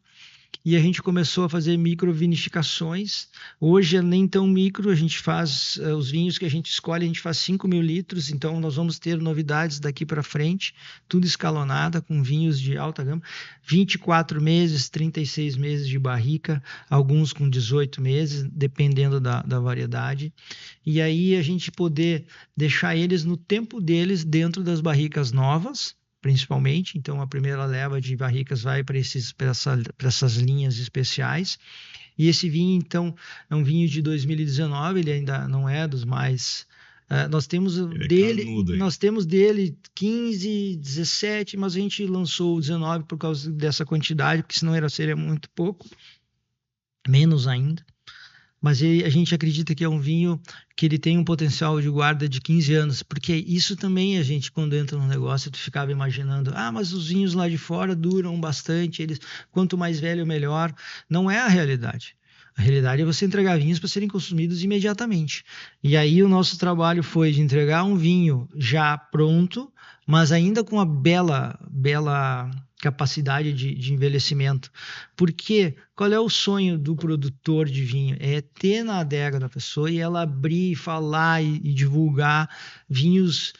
E a gente começou a fazer microvinificações. Hoje é nem tão micro, a gente faz os vinhos que a gente escolhe, a gente faz 5.000 litros, então nós vamos ter novidades daqui para frente, tudo escalonada, com vinhos de alta gama, 24 meses, 36 meses de barrica, alguns com 18 meses, dependendo da variedade. E aí a gente poder deixar eles no tempo deles dentro das barricas novas, principalmente. Então, a primeira leva de barricas vai para essas linhas especiais. E esse vinho, então, é um vinho de 2019, ele ainda não é dos mais... nós temos dele 15, 17, mas a gente lançou o 19 por causa dessa quantidade, porque senão seria muito pouco, menos ainda. Mas a gente acredita que é um vinho que ele tem um potencial de guarda de 15 anos, porque isso também a gente, quando entra no negócio, tu ficava imaginando, mas os vinhos lá de fora duram bastante, quanto mais velho, melhor. Não é a realidade. A realidade é você entregar vinhos para serem consumidos imediatamente. E aí o nosso trabalho foi de entregar um vinho já pronto, mas ainda com uma bela capacidade de envelhecimento. Porque qual é o sonho do produtor de vinho? É ter na adega da pessoa e ela abrir, falar e divulgar vinhos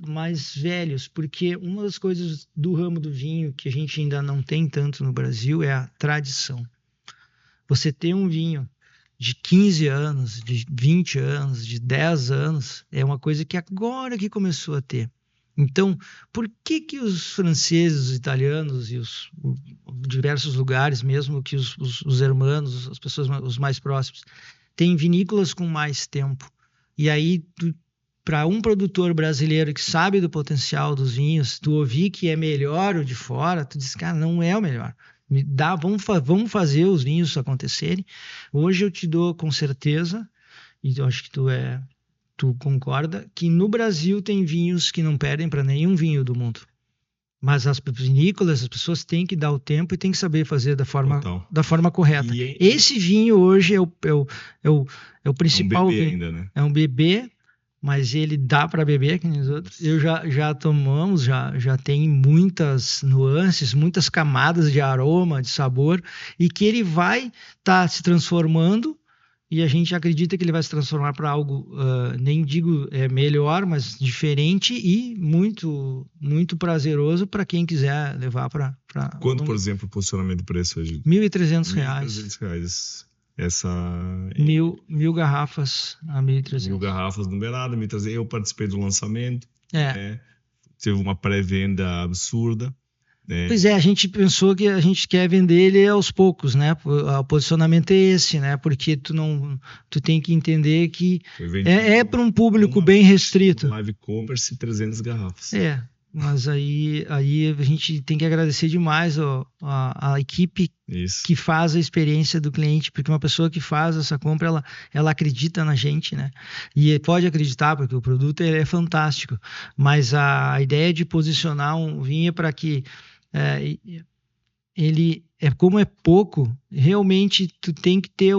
mais velhos, porque uma das coisas do ramo do vinho que a gente ainda não tem tanto no Brasil é a tradição. Você ter um vinho de 15 anos, de 20 anos, de 10 anos, é uma coisa que agora que começou a ter. Então, por que os franceses, os italianos e os diversos lugares, mesmo que os hermanos, as pessoas os mais próximos, têm vinícolas com mais tempo? E aí, para um produtor brasileiro que sabe do potencial dos vinhos, tu ouvir que é melhor o de fora, tu diz, cara, não é o melhor. Vamos fazer os vinhos acontecerem. Hoje eu te dou com certeza, e eu acho que tu concorda, que no Brasil tem vinhos que não perdem para nenhum vinho do mundo. Mas as vinícolas, as pessoas têm que dar o tempo e têm que saber fazer da forma correta. Esse vinho hoje é o principal vinho. É um bebê ainda, né? É um bebê, mas ele dá para beber, que nem os outros. Eu já tomamos, já tem muitas nuances, muitas camadas de aroma, de sabor, e que ele vai estar se transformando, e a gente acredita que ele vai se transformar para algo, nem digo melhor, mas diferente e muito, muito prazeroso para quem quiser levar para... Quanto, por exemplo, o posicionamento de preço hoje? R$1.300. R$1.300. Essa... 1.000 garrafas a 1.300. 1.000 garrafas numeradas, 1.300. Eu participei do lançamento. Teve uma pré-venda absurda. Pois é, a gente pensou que a gente quer vender ele aos poucos, né? O posicionamento é esse, né? Porque tu tem que entender que é para um público bem restrito. Live commerce, 300 garrafas. Mas aí a gente tem que agradecer demais a equipe que faz a experiência do cliente, porque uma pessoa que faz essa compra, ela acredita na gente, né? E pode acreditar, porque o produto é fantástico, mas a ideia de posicionar um vinho é para que ele, como é pouco, realmente tu tem que ter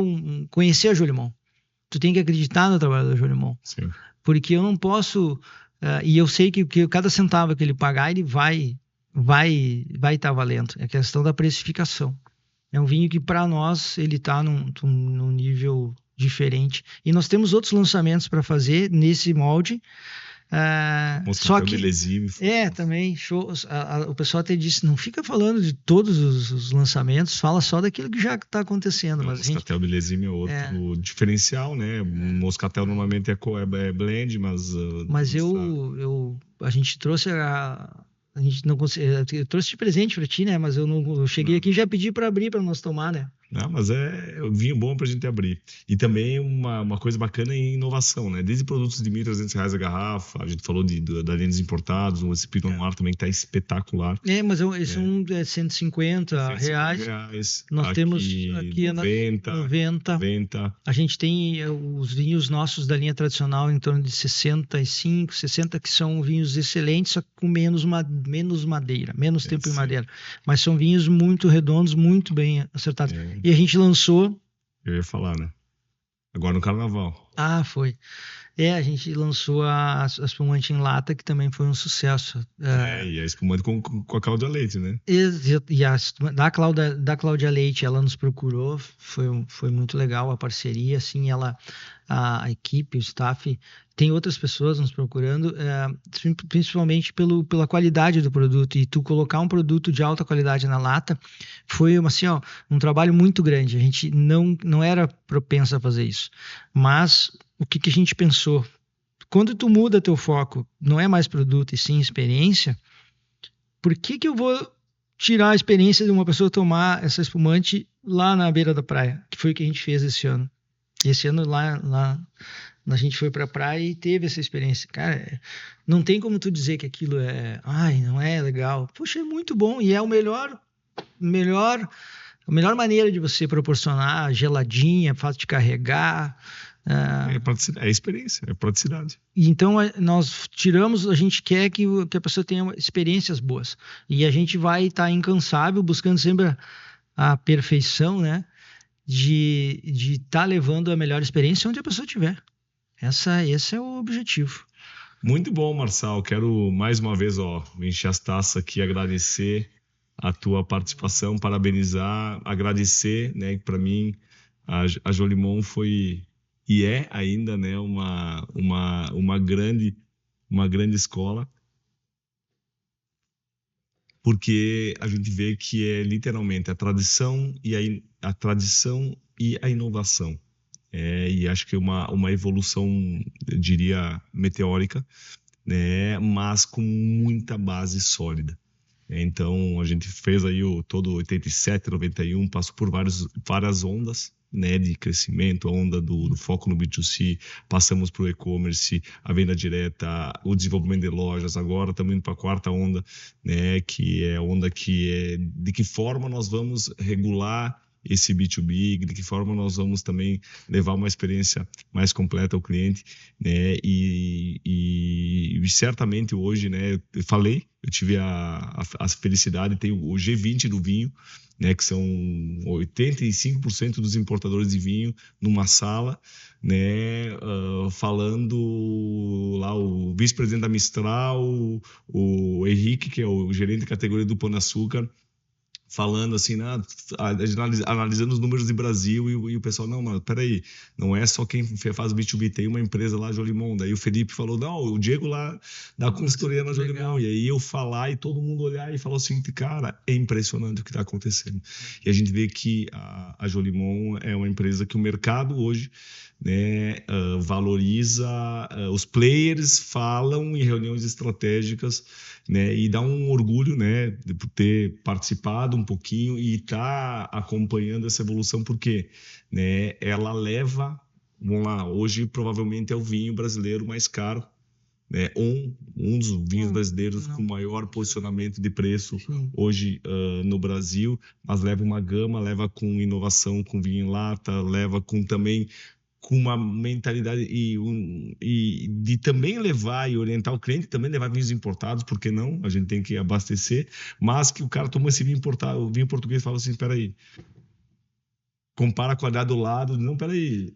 conhecer a Jolimont. Tu tem que acreditar no trabalho da Jolimont. Sim. Porque eu não posso... e eu sei que cada centavo que ele pagar, ele vai estar valendo. É questão da precificação. É um vinho que para nós ele está num nível diferente. E nós temos outros lançamentos para fazer nesse molde. Só Moscatel que milésime. também show. O pessoal até disse, não fica falando de todos os lançamentos, fala só daquilo que já está acontecendo. Mas Moscatel milésime é outro diferencial, né? Moscatel normalmente é blend, mas a gente trouxe a gente não consegue, eu trouxe de presente para ti, né? Mas eu cheguei aqui e já pedi para abrir para nós tomar, né? Não, mas é vinho bom para a gente abrir. E também uma coisa bacana em inovação, né? Desde produtos de R$ 1.300 a garrafa, a gente falou da linha dos importados, esse Pinot Noir também que está espetacular. Mas esse é R$ 150. Nós temos aqui 90. A gente tem os vinhos nossos da linha tradicional em torno de 65, 60, que são vinhos excelentes, só que com menos madeira, menos tempo em madeira. Mas são vinhos muito redondos, muito bem acertados. E a gente lançou... Eu ia falar, né? Agora no carnaval. Foi. A gente lançou a espumante em lata, que também foi um sucesso. E a espumante com a Cláudia Leite, né? E da Cláudia Leite, ela nos procurou, foi muito legal a parceria, assim, a equipe, o staff, tem outras pessoas nos procurando, principalmente pela qualidade do produto, e tu colocar um produto de alta qualidade na lata foi um trabalho muito grande. A gente não era propenso a fazer isso, mas o que a gente pensou? Quando tu muda teu foco, não é mais produto e sim experiência, por que eu vou tirar a experiência de uma pessoa tomar essa espumante lá na beira da praia? Que foi o que a gente fez esse ano. E esse ano lá a gente foi pra praia e teve essa experiência. Cara, não tem como tu dizer que aquilo não é legal. Poxa, é muito bom e é a melhor maneira de você proporcionar geladinha, fácil de carregar. É experiência, é praticidade. Então nós tiramos, a gente quer que a pessoa tenha experiências boas. E a gente vai estar incansável, buscando sempre a perfeição, né? De estar levando a melhor experiência onde a pessoa estiver. Esse é o objetivo. Muito bom, Marçal. Quero mais uma vez encher as taças aqui, agradecer a tua participação, parabenizar, agradecer, né? Para mim, a Jolimon foi e é ainda, né, uma grande escola, porque a gente vê que é literalmente a tradição e a inovação. E acho que é uma evolução, eu diria, meteórica, né, mas com muita base sólida. Então, a gente fez aí todo 87, 91, passou por várias ondas, né, de crescimento, a onda do foco no B2C, passamos para o e-commerce, a venda direta, o desenvolvimento de lojas, agora estamos indo para a quarta onda, né, que é a onda de que forma nós vamos regular esse B2B, de que forma nós vamos também levar uma experiência mais completa ao cliente, né? E certamente hoje, né? Eu tive a felicidade de ter o G20 do vinho, né? Que são 85% dos importadores de vinho numa sala, né? Falando lá o vice-presidente da Mistral, o Henrique, que é o gerente de categoria do Pão de Açúcar, falando assim, analisando os números do Brasil, e o pessoal, não, mas peraí, não é só quem faz B2B, tem uma empresa lá, Jolimon. Daí o Felipe falou, não, o Diego lá da consultoria na Jolimon. E aí eu falar e todo mundo olhar e falar assim, cara, é impressionante o que está acontecendo. E a gente vê que a Jolimon é uma empresa que o mercado hoje, né, valoriza, os players falam em reuniões estratégicas, né, e dá um orgulho, né, de ter participado um pouquinho e estar acompanhando essa evolução, porque, né, ela leva, vamos lá, hoje provavelmente é o vinho brasileiro mais caro, né, um dos vinhos brasileiros com maior posicionamento de preço hoje no Brasil, mas leva uma gama, leva com inovação, com vinho em lata, leva também com uma mentalidade e de também levar e orientar o cliente, também levar vinhos importados, porque não? A gente tem que abastecer, mas que o cara toma esse vinho importado, o vinho português, fala assim, espera aí, compara a qualidade do lado, não, peraí,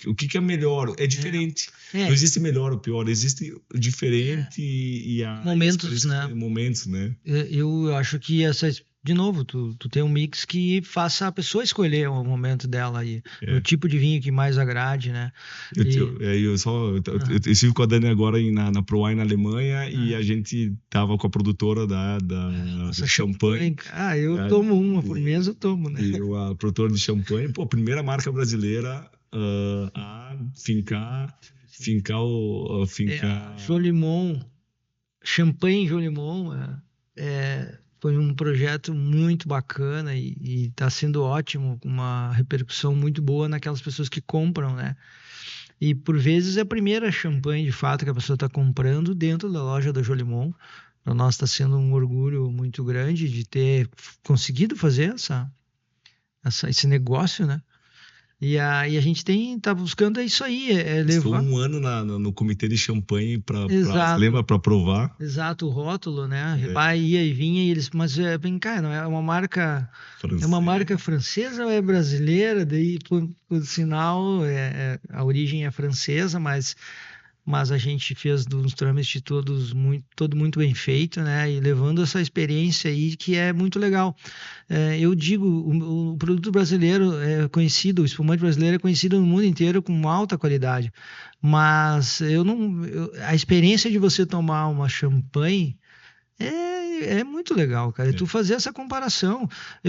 o que é melhor? É diferente. Não existe melhor ou pior, existe diferente e há momentos, né? Momentos, né? Eu acho que de novo, tu tem um mix que faça a pessoa escolher o momento dela aí, o tipo de vinho que mais agrade, né? Eu estive com a Dani agora na ProWine na Alemanha e a gente tava com a produtora da champanhe. Eu tomo uma por mês, eu tomo, né? E a produtora de champanhe, pô, primeira marca brasileira a fincar Jolimon, Champagne Jolimon, foi um projeto muito bacana e está sendo ótimo, com uma repercussão muito boa naquelas pessoas que compram, né? E por vezes é a primeira champanhe de fato que a pessoa está comprando dentro da loja da Jolimon. Para nós está sendo um orgulho muito grande de ter conseguido fazer esse negócio, né? E a gente tá buscando isso aí, levar... Estou um ano no comitê de champanhe Exato. lembra, para provar. Exato, o rótulo, né? Ia e vinha e eles, mas vem cá, não é uma marca francesa. É uma marca francesa ou é brasileira? Daí, por sinal, a origem é francesa, mas a gente fez uns trâmites todo muito bem feito, né? E levando essa experiência aí que é muito legal. Eu digo, o produto brasileiro é conhecido, o espumante brasileiro é conhecido no mundo inteiro com alta qualidade, mas a experiência de você tomar uma champanhe é muito legal, cara. Tu fazer essa comparação.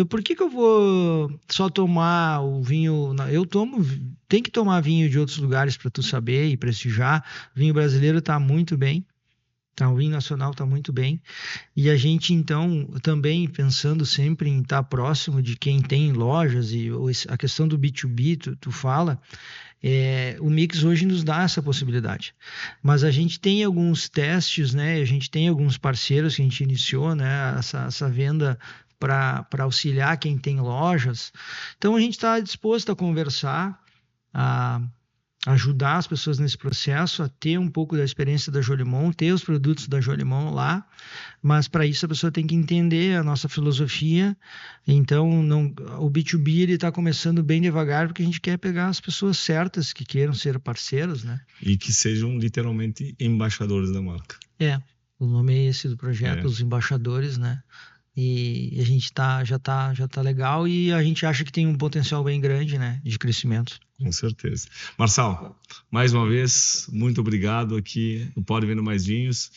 Por que eu vou só tomar o vinho? Tem que tomar vinho de outros lugares para tu saber e prestigiar. O vinho brasileiro está muito bem. O vinho nacional está muito bem. E a gente, então, também pensando sempre em estar próximo de quem tem lojas e a questão do B2B, tu fala, o Mix hoje nos dá essa possibilidade. Mas a gente tem alguns testes, né? A gente tem alguns parceiros que a gente iniciou, né? Essa venda para auxiliar quem tem lojas. Então, a gente está disposto a conversar, a ajudar as pessoas nesse processo, a ter um pouco da experiência da Jolimon, ter os produtos da Jolimon lá, mas para isso a pessoa tem que entender a nossa filosofia. Então, o B2B ele está começando bem devagar, porque a gente quer pegar as pessoas certas que queiram ser parceiros, né? E que sejam literalmente embaixadores da marca. O nome é esse do projeto, os embaixadores, né? E a gente já tá legal e a gente acha que tem um potencial bem grande, né, de crescimento. Com certeza. Marçal, mais uma vez, muito obrigado aqui no Pode Vendo Mais Vinhos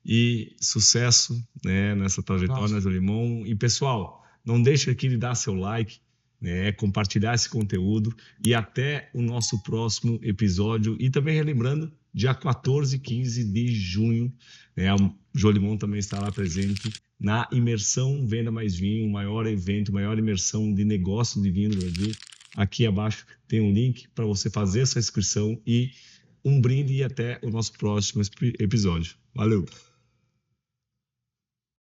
e sucesso, né, nessa trajetória na Jolimon. E pessoal, não deixe aqui de dar seu like, né, compartilhar esse conteúdo e até o nosso próximo episódio. E também relembrando, dia 14 e 15 de junho, né, a Jolimon também estará presente na Imersão Venda Mais Vinho, o maior evento, maior imersão de negócio de vinho no Brasil. Aqui abaixo tem um link para você fazer essa inscrição e um brinde e até o nosso próximo episódio. Valeu!